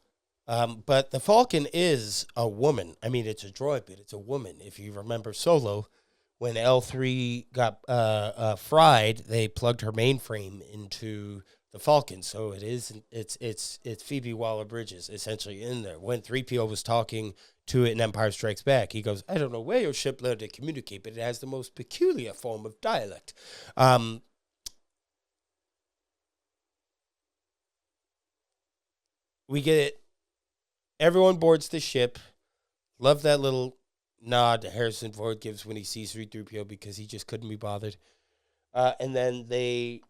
But the Falcon is a woman. I mean, it's a droid, but it's a woman. If you remember Solo, when L3 got fried, they plugged her mainframe into the Falcon, so it's Phoebe Waller-Bridges essentially in there. When 3PO was talking to it in Empire Strikes Back, he goes, I don't know where your ship learned to communicate, but it has the most peculiar form of dialect. We get everyone boards the ship. Love that little nod Harrison Ford gives when he sees 3PO because he just couldn't be bothered. And then they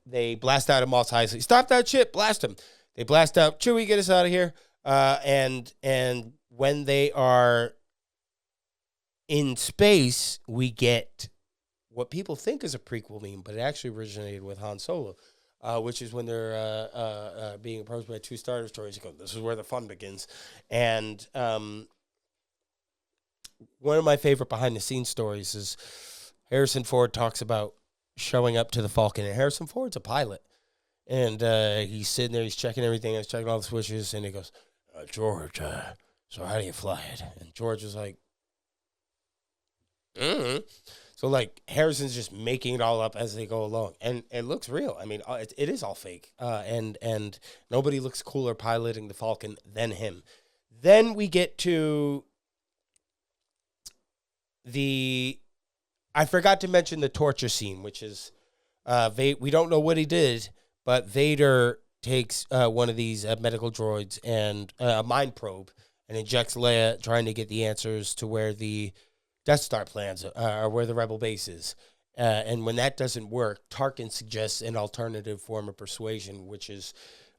blast out of Mos Eisley. Stop that ship! Blast him! They blast out. Chewie, get us out of here. And when they are in space, we get what people think is a prequel meme, but it actually originated with Han Solo, which is when they're being approached by 2 Star Destroyers. You go, this is where the fun begins. And one of my favorite behind-the-scenes stories is Harrison Ford talks about showing up to the Falcon, and Harrison Ford's a pilot, and he's sitting there, he's checking everything, he's checking all the switches, and he goes, George, so how do you fly it? And George was like, So, like, Harrison's just making it all up as they go along, and it looks real. I mean, it is all fake, and nobody looks cooler piloting the Falcon than him. Then we get to I forgot to mention the torture scene, which is, we don't know what he did, but Vader takes one of these medical droids and a mind probe and injects Leia, trying to get the answers to where the Death Star plans are, where the Rebel base is. And when that doesn't work, Tarkin suggests an alternative form of persuasion, which is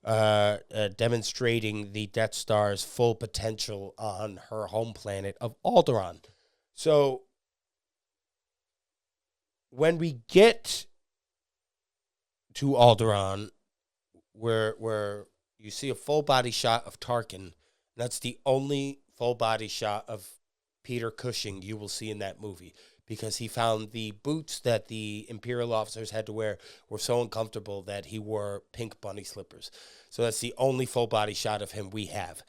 demonstrating the Death Star's full potential on her home planet of Alderaan. So when we get to Alderaan, where you see a full body shot of Tarkin, that's the only full body shot of Peter Cushing you will see in that movie, because he found the boots that the Imperial officers had to wear were so uncomfortable that he wore pink bunny slippers. So that's the only full body shot of him we have.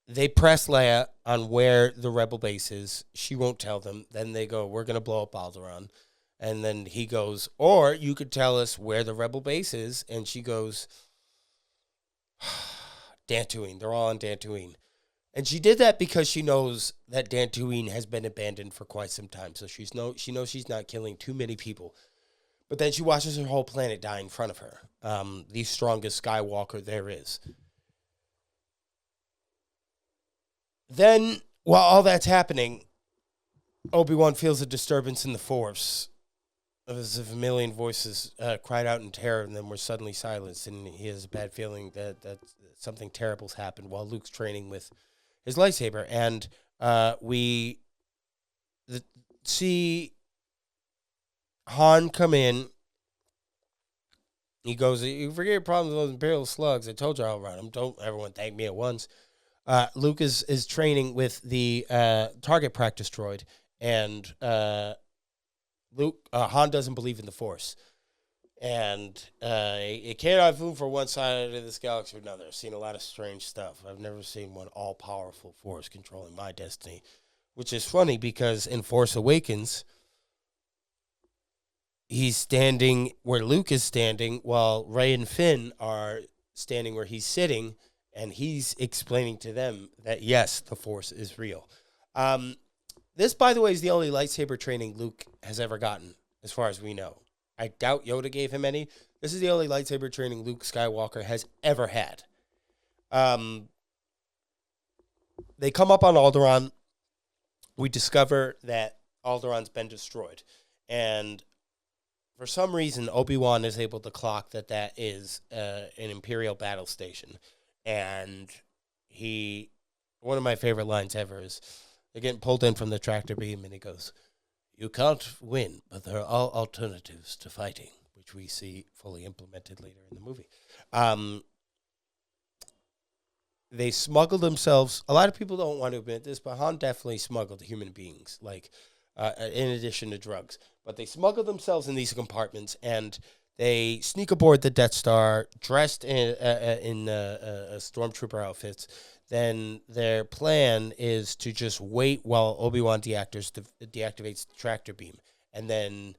They press Leia on where the rebel base is. She won't tell them. Then they go, we're going to blow up Alderaan. And then he goes, or you could tell us where the rebel base is. And she goes, Dantooine. They're all on Dantooine. And she did that because she knows that Dantooine has been abandoned for quite some time. So she knows she's not killing too many people. But then she watches her whole planet die in front of her. The strongest Skywalker there is. Then, while all that's happening, Obi-Wan feels a disturbance in the Force. As if a million voices cried out in terror and then were suddenly silenced. And he has a bad feeling that something terrible's happened while Luke's training with his lightsaber. And we see Han come in. He goes, you forget your problems with those Imperial slugs. I told you I'll run them. Don't everyone thank me at once. Luke is training with the target practice droid, and Han doesn't believe in the Force. And it can't have food for one side of this galaxy or another. I've seen a lot of strange stuff. I've never seen one all-powerful Force controlling my destiny, which is funny because in Force Awakens, he's standing where Luke is standing while Rey and Finn are standing where he's sitting, and he's explaining to them that, yes, the Force is real. This, by the way, is the only lightsaber training Luke has ever gotten, as far as we know. I doubt Yoda gave him any. This is the only lightsaber training Luke Skywalker has ever had. They come up on Alderaan. We discover that Alderaan's been destroyed. And for some reason, Obi-Wan is able to clock that is an Imperial battle station. And one of my favorite lines ever is, they're getting pulled in from the tractor beam, and he goes, you can't win, but there are alternatives to fighting, which we see fully implemented later in the movie. They smuggled themselves, a lot of people don't want to admit this, but Han definitely smuggled human beings, like, in addition to drugs. But they smuggled themselves in these compartments, and they sneak aboard the Death Star, dressed in stormtrooper outfits. Then their plan is to just wait while Obi-Wan deactivates the tractor beam. And then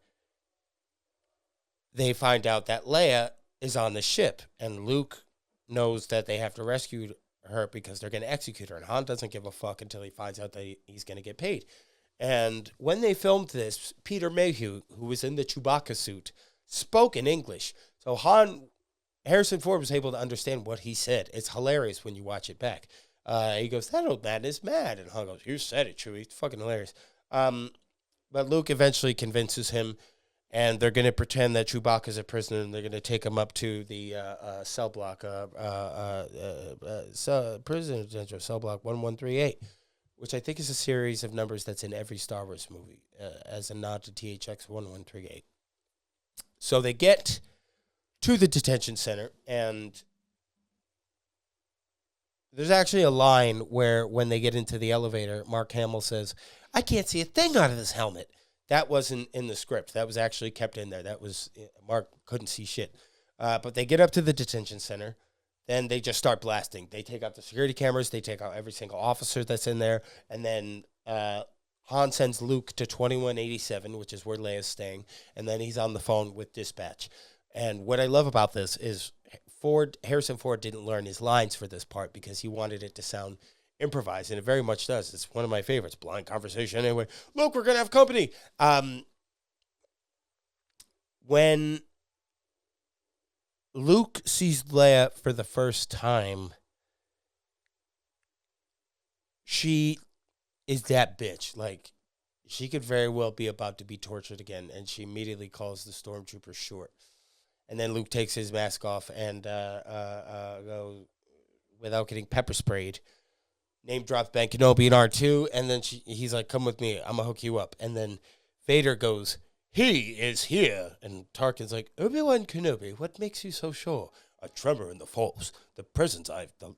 they find out that Leia is on the ship. And Luke knows that they have to rescue her because they're going to execute her. And Han doesn't give a fuck until he finds out that he's going to get paid. And when they filmed this, Peter Mayhew, who was in the Chewbacca suit, spoke in English. So Harrison Ford was able to understand what he said. It's hilarious when you watch it back. He goes, that old man is mad. And Han goes, you said it, Chewie. It's fucking hilarious. But Luke eventually convinces him, and they're going to pretend that Chewbacca's a prisoner, and they're going to take him up to the cell block, prison cell block 1138, which I think is a series of numbers that's in every Star Wars movie, as a nod to THX 1138. So they get to the detention center, and there's actually a line where when they get into the elevator, Mark Hamill says, I can't see a thing out of this helmet. That wasn't in the script. That was actually kept in there. Mark couldn't see shit. But they get up to the detention center. Then they just start blasting. They take out the security cameras. They take out every single officer that's in there. And then Han sends Luke to 2187, which is where Leia's staying. And then he's on the phone with dispatch. And what I love about this is Harrison Ford didn't learn his lines for this part because he wanted it to sound improvised, and it very much does. It's one of my favorites. Blind conversation. Anyway, look, we're going to have company. When Luke sees Leia for the first time, she is that bitch. Like, she could very well be about to be tortured again, and she immediately calls the stormtrooper short. And then Luke takes his mask off and goes, without getting pepper sprayed, name drops Ben Kenobi in R2, and then he's like, come with me, I'm gonna hook you up. And then Vader goes, he is here. And Tarkin's like, Obi-Wan Kenobi, what makes you so sure? A tremor in the Force. The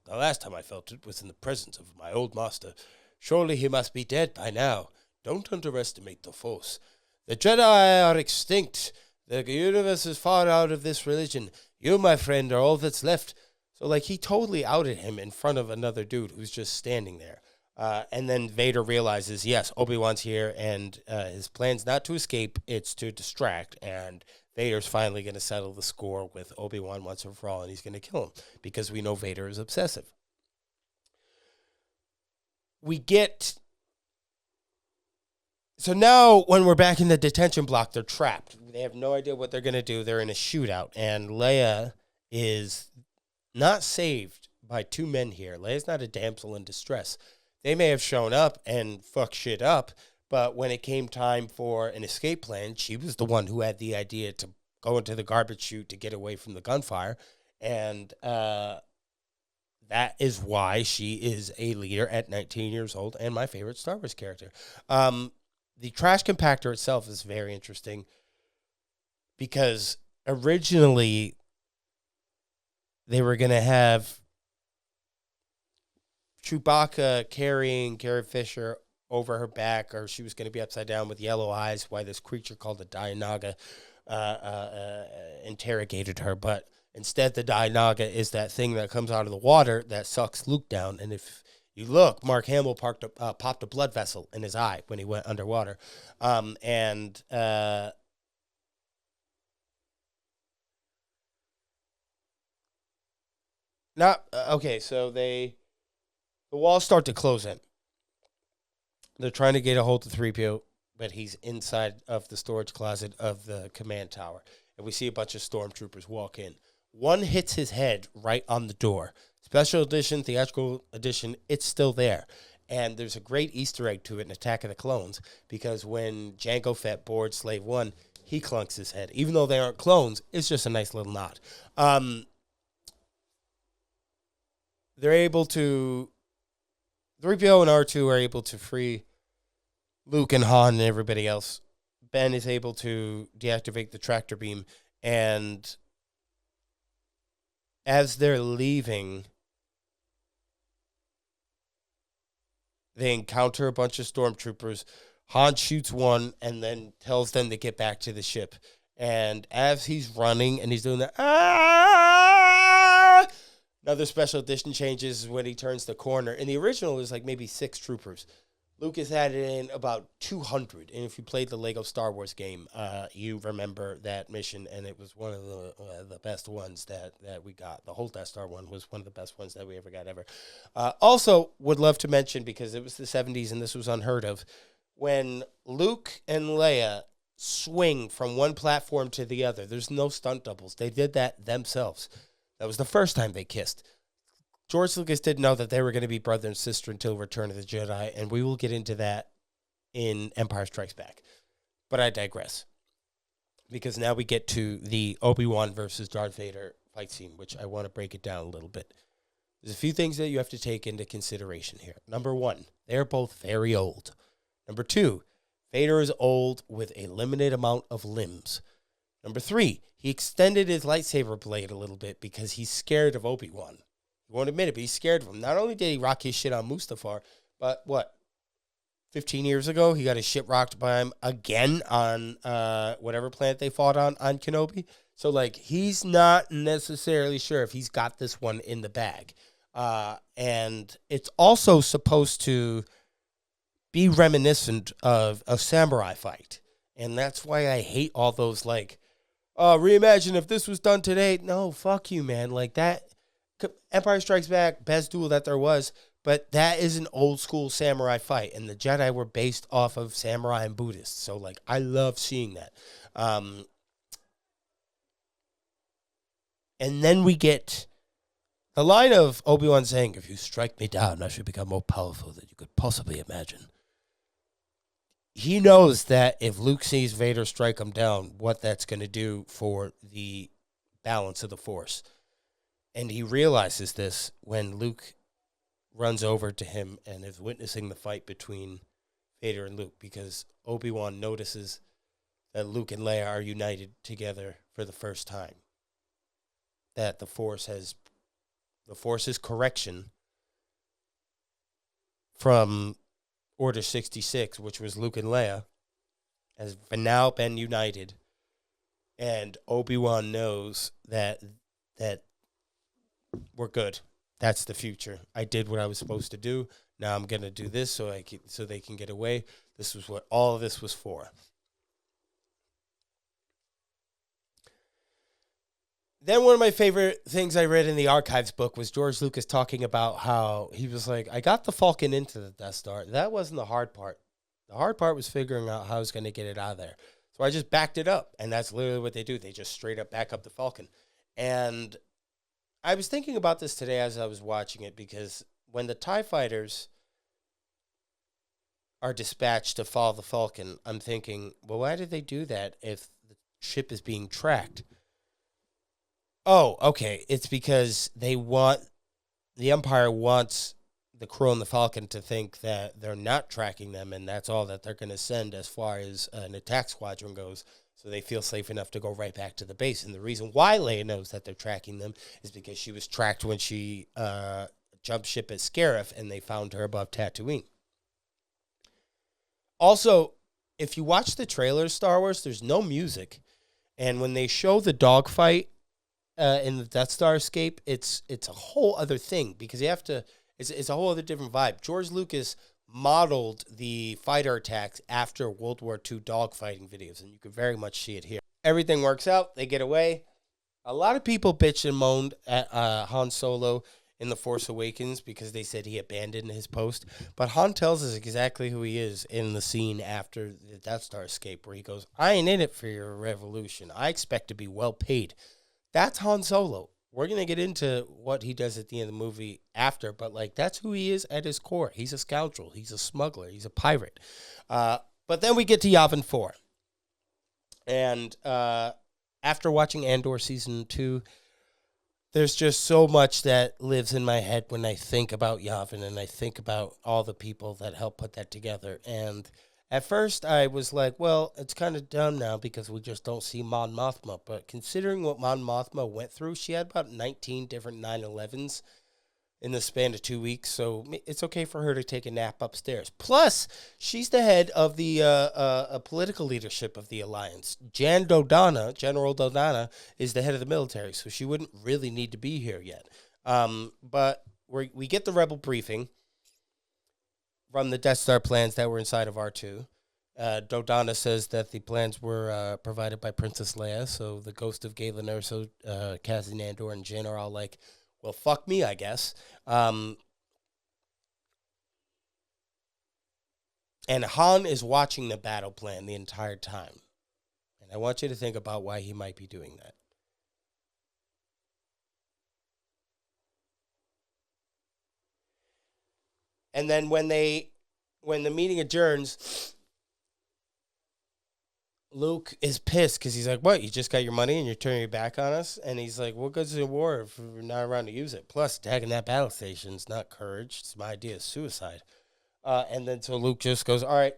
last time I felt it was in the presence of my old master. Surely he must be dead by now. Don't underestimate the Force. The Jedi are extinct. The universe is far out of this religion. You, my friend, are all that's left. So, like, he totally outed him in front of another dude who's just standing there. And then Vader realizes, yes, Obi-Wan's here, and his plan's not to escape, it's to distract. And Vader's finally going to settle the score with Obi-Wan once and for all, and he's going to kill him because we know Vader is obsessive. So now when we're back in the detention block, they're trapped. They have no idea what they're going to do. They're in a shootout, and Leia is not saved by two men here. Leia's not a damsel in distress. They may have shown up and fucked shit up, but when it came time for an escape plan, she was the one who had the idea to go into the garbage chute to get away from the gunfire. And that is why she is a leader at 19 years old and my favorite Star Wars character. The trash compactor itself is very interesting because originally they were going to have Chewbacca carrying Carrie Fisher over her back, or she was going to be upside down with yellow eyes while this creature called the Dianaga interrogated her. But instead, the Dianaga is that thing that comes out of the water that sucks Luke down. And if you look, Mark Hamill popped a blood vessel in his eye when he went underwater. So the walls start to close in. They're trying to get a hold of 3PO, but he's inside of the storage closet of the command tower. And we see a bunch of stormtroopers walk in. One hits his head right on the door. Special edition, theatrical edition, it's still there. And there's a great Easter egg to it in Attack of the Clones, because when Jango Fett boards Slave 1, he clunks his head. Even though they aren't clones, it's just a nice little nod. They're able to... 3PO and R2 are able to free Luke and Han and everybody else. Ben is able to deactivate the tractor beam, and as they're leaving, they encounter a bunch of stormtroopers. Han shoots one and then tells them to get back to the ship. And as he's running and he's doing that, another special edition changes when he turns the corner. In the original, it was like maybe 6 troopers. Lucas had it in about 200. And if you played the Lego Star Wars game, you remember that mission, and it was one of the best ones that we got. The whole Death Star one was one of the best ones that we ever got ever. Also, would love to mention, because it was the 70s and this was unheard of, when Luke and Leia swing from one platform to the other, there's no stunt doubles. They did that themselves. That was the first time they kissed. George Lucas didn't know that they were going to be brother and sister until Return of the Jedi, and we will get into that in Empire Strikes Back. But I digress, because now we get to the Obi-Wan versus Darth Vader fight scene, which I want to break it down a little bit. There's a few things that you have to take into consideration here. Number 1, they're both very old. Number 2, Vader is old with a limited amount of limbs. Number 3, he extended his lightsaber blade a little bit because he's scared of Obi-Wan. He won't admit it, but he's scared of him. Not only did he rock his shit on Mustafar, but 15 years ago, he got his shit rocked by him again on whatever planet they fought on Kenobi. So, like, he's not necessarily sure if he's got this one in the bag. And it's also supposed to be reminiscent of a samurai fight. And that's why I hate all those, like, reimagine if this was done today. No, fuck you, man. Like, that... Empire Strikes Back, best duel that there was, but that is an old school samurai fight, and the Jedi were based off of samurai and Buddhists, so, like, I love seeing that. And then we get the line of Obi-Wan saying, if you strike me down, I should become more powerful than you could possibly imagine. He knows that if Luke sees Vader strike him down, what that's going to do for the balance of the Force. And he realizes this when Luke runs over to him and is witnessing the fight between Vader and Luke, because Obi-Wan notices that Luke and Leia are united together for the first time. That the Force's correction from Order 66, which was Luke and Leia, has now been united, and Obi-Wan knows that we're good. That's the future. I did what I was supposed to do. Now I'm gonna do this so they can get away. This was what all of this was for. Then one of my favorite things I read in the archives book was George Lucas talking about how he was like, I got the Falcon into the Death Star. That wasn't the hard part. The hard part was figuring out how I was going to get it out of there. So I just backed it up, and that's literally what they do. They just straight up back up the Falcon. And I was thinking about this today as I was watching it, because when the TIE fighters are dispatched to follow the Falcon, I'm thinking, well, why did they do that if the ship is being tracked? Oh, okay. It's because the Empire wants the Crow and the Falcon to think that they're not tracking them, and that's all that they're going to send as far as an attack squadron goes, so they feel safe enough to go right back to the base. And the reason why Leia knows that they're tracking them is because she was tracked when she jumped ship at Scarif, and they found her above Tatooine. Also, if you watch the trailers, Star Wars, there's no music, and when they show the dogfight in the Death Star escape, it's a whole other thing, because you have to. It's a whole other different vibe. George Lucas modeled the fighter attacks after World War II dogfighting videos, and you can very much see it here. Everything works out. They get away. A lot of people bitched and moaned at Han Solo in The Force Awakens because they said he abandoned his post. But Han tells us exactly who he is in the scene after the Death Star escape, where he goes, I ain't in it for your revolution. I expect to be well paid. That's Han Solo. We're going to get into what he does at the end of the movie after, but, like, that's who he is at his core. He's a scoundrel. He's a smuggler. He's a pirate. But then we get to Yavin 4. And after watching Andor Season 2, there's just so much that lives in my head when I think about Yavin, and I think about all the people that helped put that together. And at first, I was like, well, it's kind of dumb now because we just don't see Mon Mothma. But considering what Mon Mothma went through, she had about 19 different 9/11s in the span of 2 weeks. So it's okay for her to take a nap upstairs. Plus, she's the head of the political leadership of the Alliance. General Dodonna, is the head of the military. So she wouldn't really need to be here yet. But we get the Rebel briefing from the Death Star plans that were inside of R2. Dodonna says that the plans were provided by Princess Leia, so the ghost of Galen Erso, Cassian Andor, and Jyn are all like, well, fuck me, I guess. And Han is watching the battle plan the entire time. And I want you to think about why he might be doing that. And then when the meeting adjourns, Luke is pissed because he's like, what, you just got your money and you're turning your back on us? And he's like, what good's the war if we're not around to use it? Plus, attacking that battle station is not courage. It's my idea of suicide. And then so Luke just goes, all right,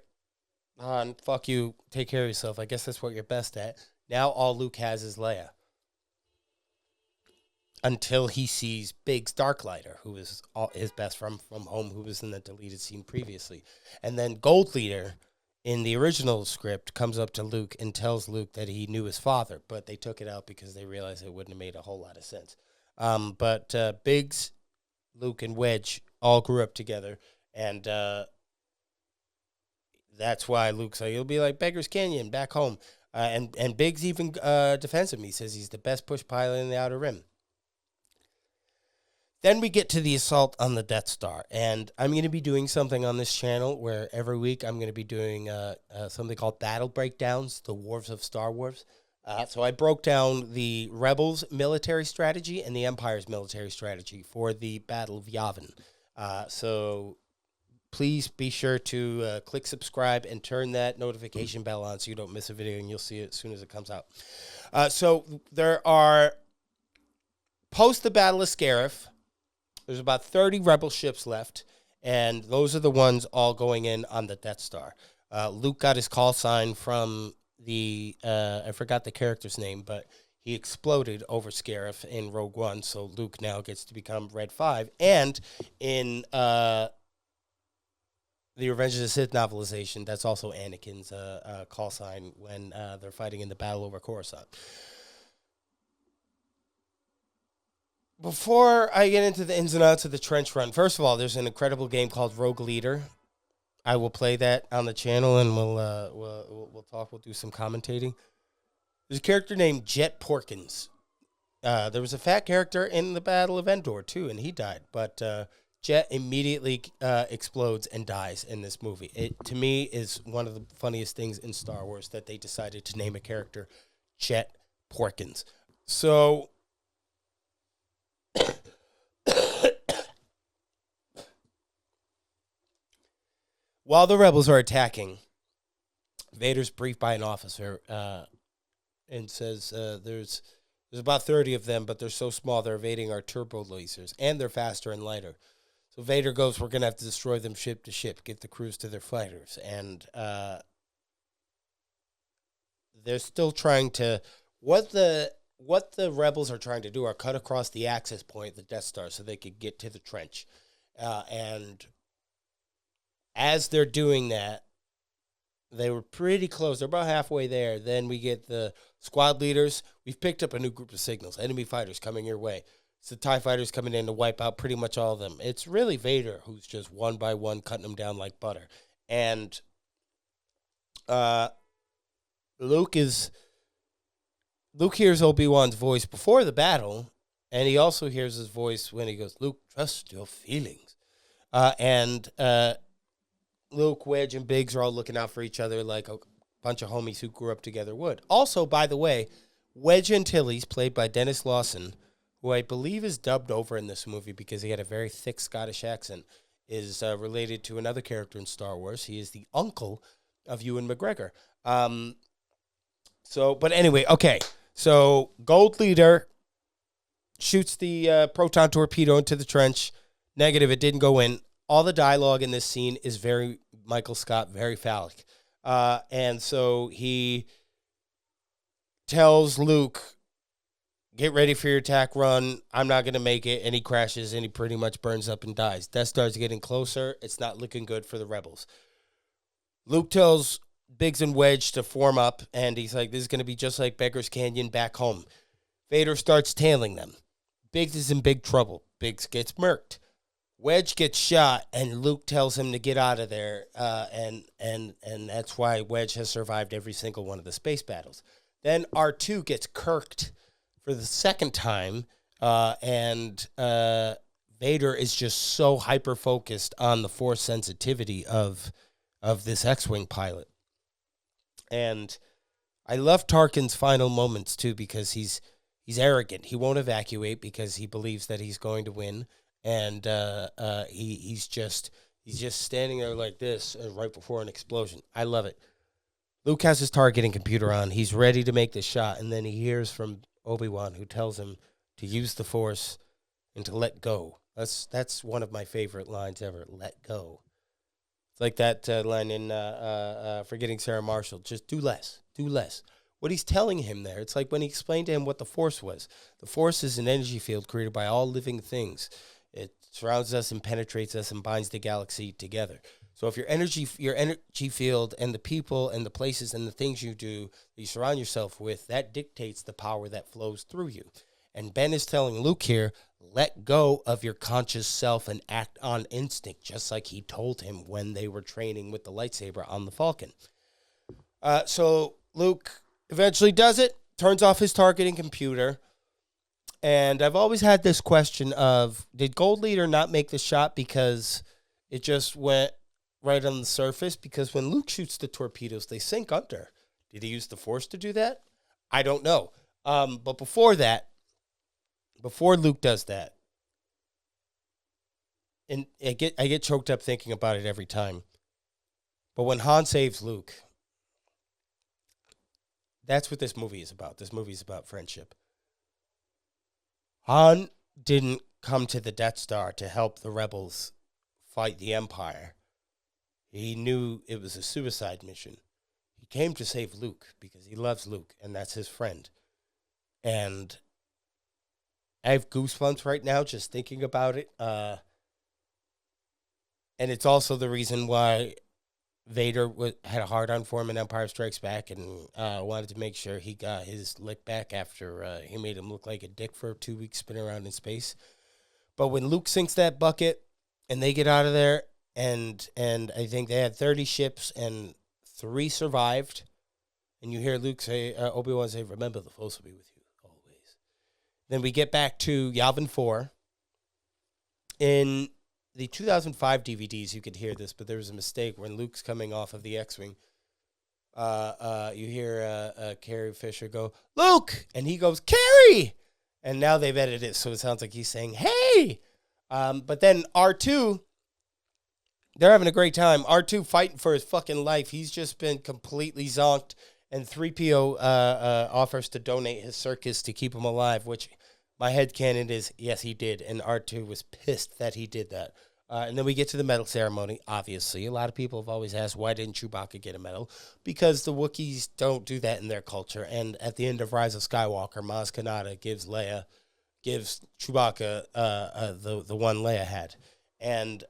Han, fuck you. Take care of yourself. I guess that's what you're best at. Now all Luke has is Leia. Until he sees Biggs Darklighter, who is his best friend from home, who was in the deleted scene previously. And then Gold Leader, in the original script, comes up to Luke and tells Luke that he knew his father, but they took it out because they realized it wouldn't have made a whole lot of sense. But Biggs, Luke, and Wedge all grew up together, and that's why Luke's like, it'll be like Beggar's Canyon back home. And Biggs even defends him. He says he's the best push pilot in the Outer Rim. Then we get to the assault on the Death Star, and I'm going to be doing something on this channel where every week I'm going to be doing something called Battle Breakdowns, the Wars of Star Wars. So I broke down the Rebels' military strategy and the Empire's military strategy for the Battle of Yavin. So please be sure to click subscribe and turn that notification bell on so you don't miss a video, and you'll see it as soon as it comes out. So there are, post the Battle of Scarif, There's about 30 rebel ships left, and those are the ones all going in on the Death Star. Luke got his call sign from the, I forgot the character's name, but he exploded over Scarif in Rogue One, so Luke now gets to become Red 5. And in the Revenge of the Sith novelization, that's also Anakin's call sign when they're fighting in the battle over Coruscant. Before I get into the ins and outs of the trench run, first of all, there's an incredible game called Rogue Leader. I will play that on the channel, and we'll talk. We'll do some commentating. There's a character named Jet Porkins. There was a fat character in the Battle of Endor, too, and he died. But Jet immediately explodes and dies in this movie. It, to me, is one of the funniest things in Star Wars that they decided to name a character Jet Porkins. So while the rebels are attacking, Vader's briefed by an officer and says there's about 30 of them, but they're so small they're evading our turbo lasers, and they're faster and lighter. So Vader goes, we're going to have to destroy them ship to ship, get the crews to their fighters. And they're still trying to, what the rebels are trying to do are cut across the access point, the Death Star, so they could get to the trench. And as they're doing that, they were pretty close. They're about halfway there. Then we get the squad leaders. We've picked up a new group of signals. Enemy fighters coming your way. It's the TIE fighters coming in to wipe out pretty much all of them. It's really Vader who's just one by one cutting them down like butter. And Luke hears Obi-Wan's voice before the battle, and he also hears his voice when he goes, Luke, trust your feelings. And Luke, Wedge, and Biggs are all looking out for each other like a bunch of homies who grew up together would. Also, by the way, Wedge Antilles, played by Dennis Lawson, who I believe is dubbed over in this movie because he had a very thick Scottish accent, is related to another character in Star Wars. He is the uncle of Ewan McGregor. But anyway, okay. So Gold Leader shoots the proton torpedo into the trench. Negative, it didn't go in. All the dialogue in this scene is very Michael Scott, very phallic. And so he tells Luke, get ready for your attack run. I'm not going to make it. And he crashes and he pretty much burns up and dies. Death Star's getting closer. It's not looking good for the rebels. Luke tells Biggs and Wedge to form up, and he's like, this is going to be just like Beggar's Canyon back home. Vader starts tailing them. Biggs is in big trouble. Biggs gets murked. Wedge gets shot, and Luke tells him to get out of there, and that's why Wedge has survived every single one of the space battles. Then R2 gets kirked for the second time, and Vader is just so hyper-focused on the force sensitivity of this X-Wing pilot. And I love Tarkin's final moments, too, because he's arrogant. He won't evacuate because he believes that he's going to win. And he's just standing there like this right before an explosion. I love it. Luke has his targeting computer on. He's ready to make the shot, and then he hears from Obi-Wan, who tells him to use the Force and to let go. That's one of my favorite lines ever. Let go. It's like that line in Forgetting Sarah Marshall. Just do less. Do less. What he's telling him there, it's like when he explained to him what the Force was. The Force is an energy field created by all living things. It surrounds us and penetrates us and binds the galaxy together. So if your energy field and the people and the places and the things you do that you surround yourself with, that dictates the power that flows through you. And Ben is telling Luke here, let go of your conscious self and act on instinct, just like he told him when they were training with the lightsaber on the Falcon. So Luke eventually does it, turns off his targeting computer. And I've always had this question of, did Gold Leader not make the shot because it just went right on the surface? Because when Luke shoots the torpedoes, they sink under. Did he use the Force to do that? I don't know. But before Luke does that, and I get choked up thinking about it every time. But when Han saves Luke, that's what this movie is about. This movie is about friendship. Han didn't come to the Death Star to help the rebels fight the Empire. He knew it was a suicide mission. He came to save Luke because he loves Luke, and that's his friend. And I have goosebumps right now just thinking about it. And it's also the reason why Vader had a hard-on for him in Empire Strikes Back, and wanted to make sure he got his lick back after he made him look like a dick for 2 weeks spinning around in space. But when Luke sinks that bucket and they get out of there, and I think they had 30 ships and 3 survived, and you hear Luke say, Obi-Wan say, "Remember, the Force will be with you always." Then we get back to Yavin 4. In the 2005 DVDs, you could hear this, but there was a mistake when Luke's coming off of the X-Wing. You hear Carrie Fisher go, "Luke!" And he goes, "Carrie!" And now they've edited it, so it sounds like he's saying, "Hey!" But then R2, they're having a great time. R2 fighting for his fucking life. He's just been completely zonked, and 3PO offers to donate his circus to keep him alive, which my headcanon is, yes, he did, and R2 was pissed that he did that. And then we get to the medal ceremony, obviously. A lot of people have always asked, why didn't Chewbacca get a medal? Because the Wookiees don't do that in their culture. And at the end of Rise of Skywalker, Maz Kanata gives Chewbacca the one Leia had. And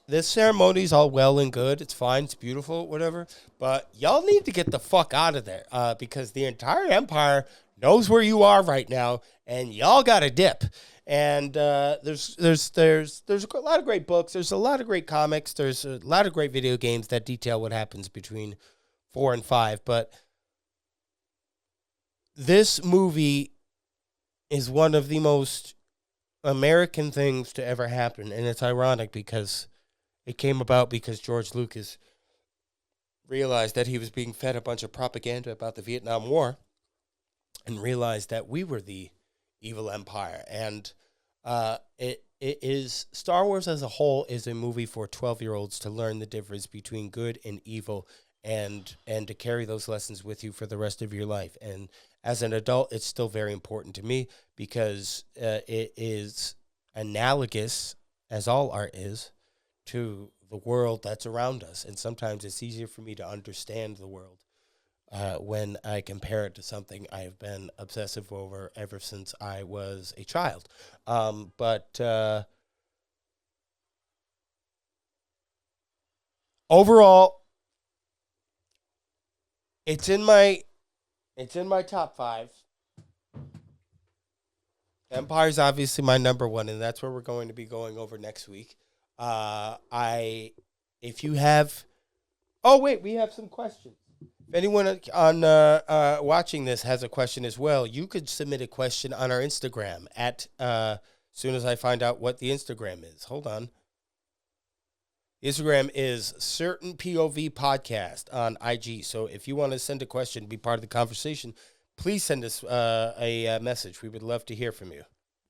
this ceremony's all well and good. It's fine. It's beautiful, whatever. But y'all need to get the fuck out of there because the entire Empire knows where you are right now, and y'all got to dip. And there's a lot of great books. There's a lot of great comics. There's a lot of great video games that detail what happens between 4 and 5. But this movie is one of the most American things to ever happen. And it's ironic because it came about because George Lucas realized that he was being fed a bunch of propaganda about the Vietnam War and realized that we were the evil empire. And it is, Star Wars as a whole is a movie for 12-year-olds to learn the difference between good and evil and to carry those lessons with you for the rest of your life. And as an adult, it's still very important to me because it is analogous, as all art is, to the world that's around us. And sometimes it's easier for me to understand the world when I compare it to something I have been obsessive over ever since I was a child. But overall, it's in my top 5. Empire's obviously my number 1, and that's where we're going to be going over next week. If you have, we have some questions. If anyone on watching this has a question as well, you could submit a question on our Instagram at soon as I find out what the Instagram is. Hold on. Instagram is Certain POV Podcast on IG. So if you want to send a question, be part of the conversation, please send us a message. We would love to hear from you.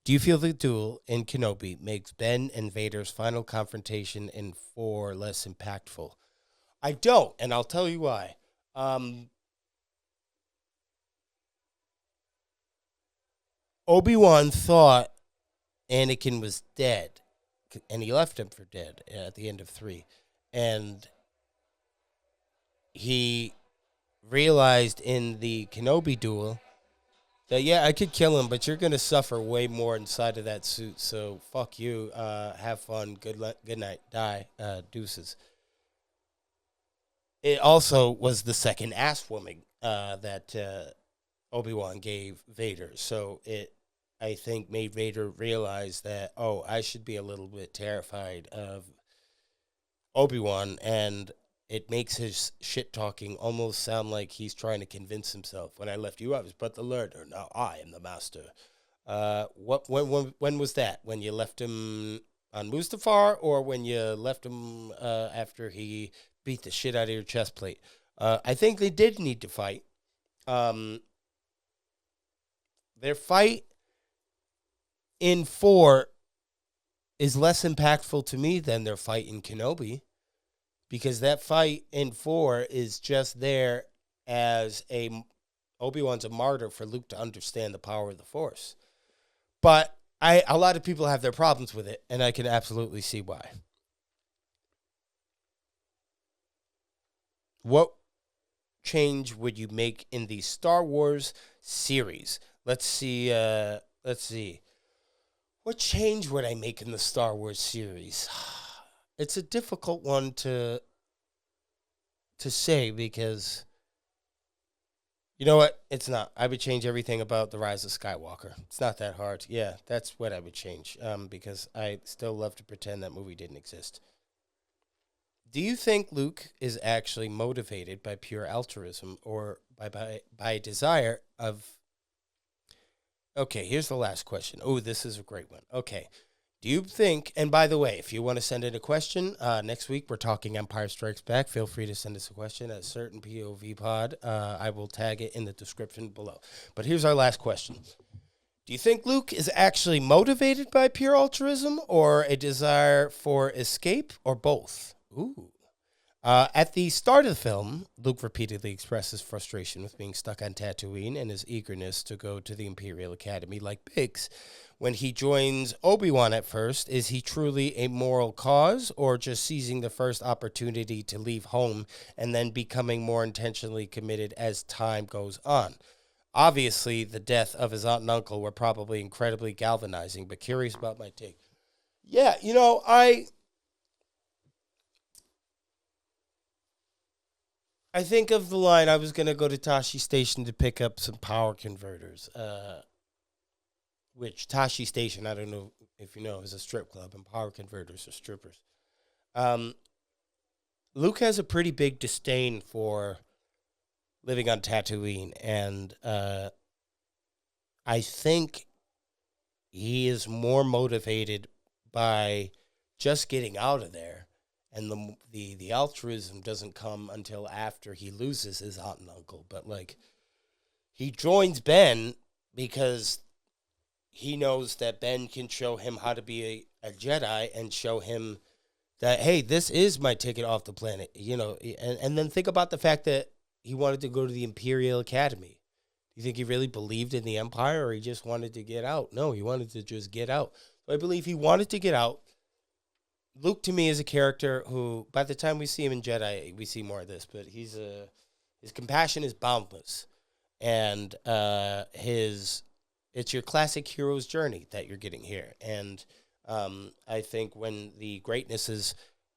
Do you feel the duel in Kenobi makes Ben and Vader's final confrontation in 4 less impactful? I don't, and I'll tell you why. Obi-Wan thought Anakin was dead, and he left him for dead at the end of 3. And he realized in the Kenobi duel that, yeah, I could kill him, but you're going to suffer way more inside of that suit, so fuck you. Have fun. Good night. Die. Deuces. It also was the second ass whooping that Obi-Wan gave Vader. So it, I think, made Vader realize that, I should be a little bit terrified of Obi-Wan. And it makes his shit-talking almost sound like he's trying to convince himself. When I left you, I was but the learner. Now I am the master. When was that? When you left him on Mustafar, or when you left him after he beat the shit out of your chest plate? I think they did need to fight. Their fight in 4 is less impactful to me than their fight in Kenobi, because that fight in 4 is just there as Obi-Wan's a martyr for Luke to understand the power of the Force. But A lot of people have their problems with it, and I can absolutely see why. What change would you make in the Star Wars series? Let's see. What change would I make in the Star Wars series? It's a difficult one to say because, you know what? It's not. I would change everything about The Rise of Skywalker. It's not that hard. Yeah, that's what I would change because I still love to pretend that movie didn't exist. Do you think Luke is actually motivated by pure altruism or by a desire of... Okay, here's the last question. Oh, this is a great one. Okay. Do you think, and by the way, if you want to send in a question, next week we're talking Empire Strikes Back. Feel free to send us a question at certain POV pod. I will tag it in the description below. But here's our last question. Do you think Luke is actually motivated by pure altruism or a desire for escape or both? Ooh. At the start of the film, Luke repeatedly expresses frustration with being stuck on Tatooine and his eagerness to go to the Imperial Academy like Biggs. When he joins Obi-Wan at first, is he truly a moral cause or just seizing the first opportunity to leave home and then becoming more intentionally committed as time goes on? Obviously, the death of his aunt and uncle were probably incredibly galvanizing, but curious about my take. Yeah, I think of the line, I was going to go to Tashi Station to pick up some power converters, which Tashi Station, I don't know if you know, is a strip club, and power converters are strippers. Luke has a pretty big disdain for living on Tatooine, and I think he is more motivated by just getting out of there, and the altruism doesn't come until after he loses his aunt and uncle. But like, he joins Ben because he knows that Ben can show him how to be a Jedi and show him that, hey, this is my ticket off the planet, and then think about the fact that he wanted to go to the Imperial Academy. Do you think he really believed in the Empire or he just wanted to get out? No, he wanted to just get out. So I believe he wanted to get out. Luke, to me, is a character who, by the time we see him in Jedi, we see more of this, but his compassion is boundless. And it's your classic hero's journey that you're getting here. And I think when the greatness is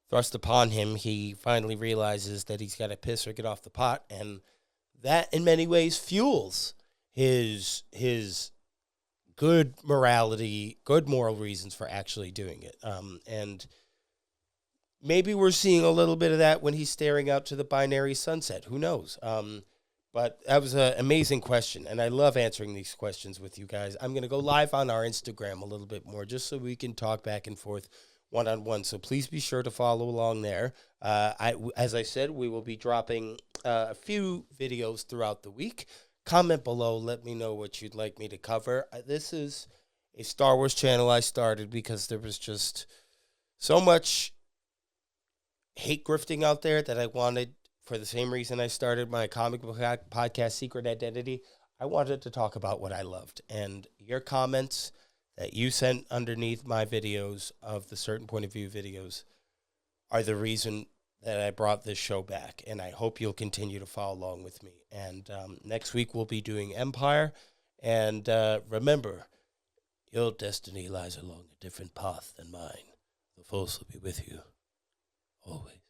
thrust upon him, he finally realizes that he's got to piss or get off the pot. And that, in many ways, fuels his good morality, good moral reasons for actually doing it. And maybe we're seeing a little bit of that when he's staring out to the binary sunset. Who knows? But that was an amazing question, and I love answering these questions with you guys. I'm going to go live on our Instagram a little bit more just so we can talk back and forth one-on-one. So please be sure to follow along there. As I said, we will be dropping a few videos throughout the week. Comment below. Let me know what you'd like me to cover. This is a Star Wars channel I started because there was just so much hate grifting out there that I wanted, for the same reason I started my comic book podcast, Secret Identity. I wanted to talk about what I loved. And your comments that you sent underneath my videos of the Certain Point of View videos are the reason that I brought this show back. And I hope you'll continue to follow along with me. And next week we'll be doing Empire. And remember, your destiny lies along a different path than mine. The Force will be with you always.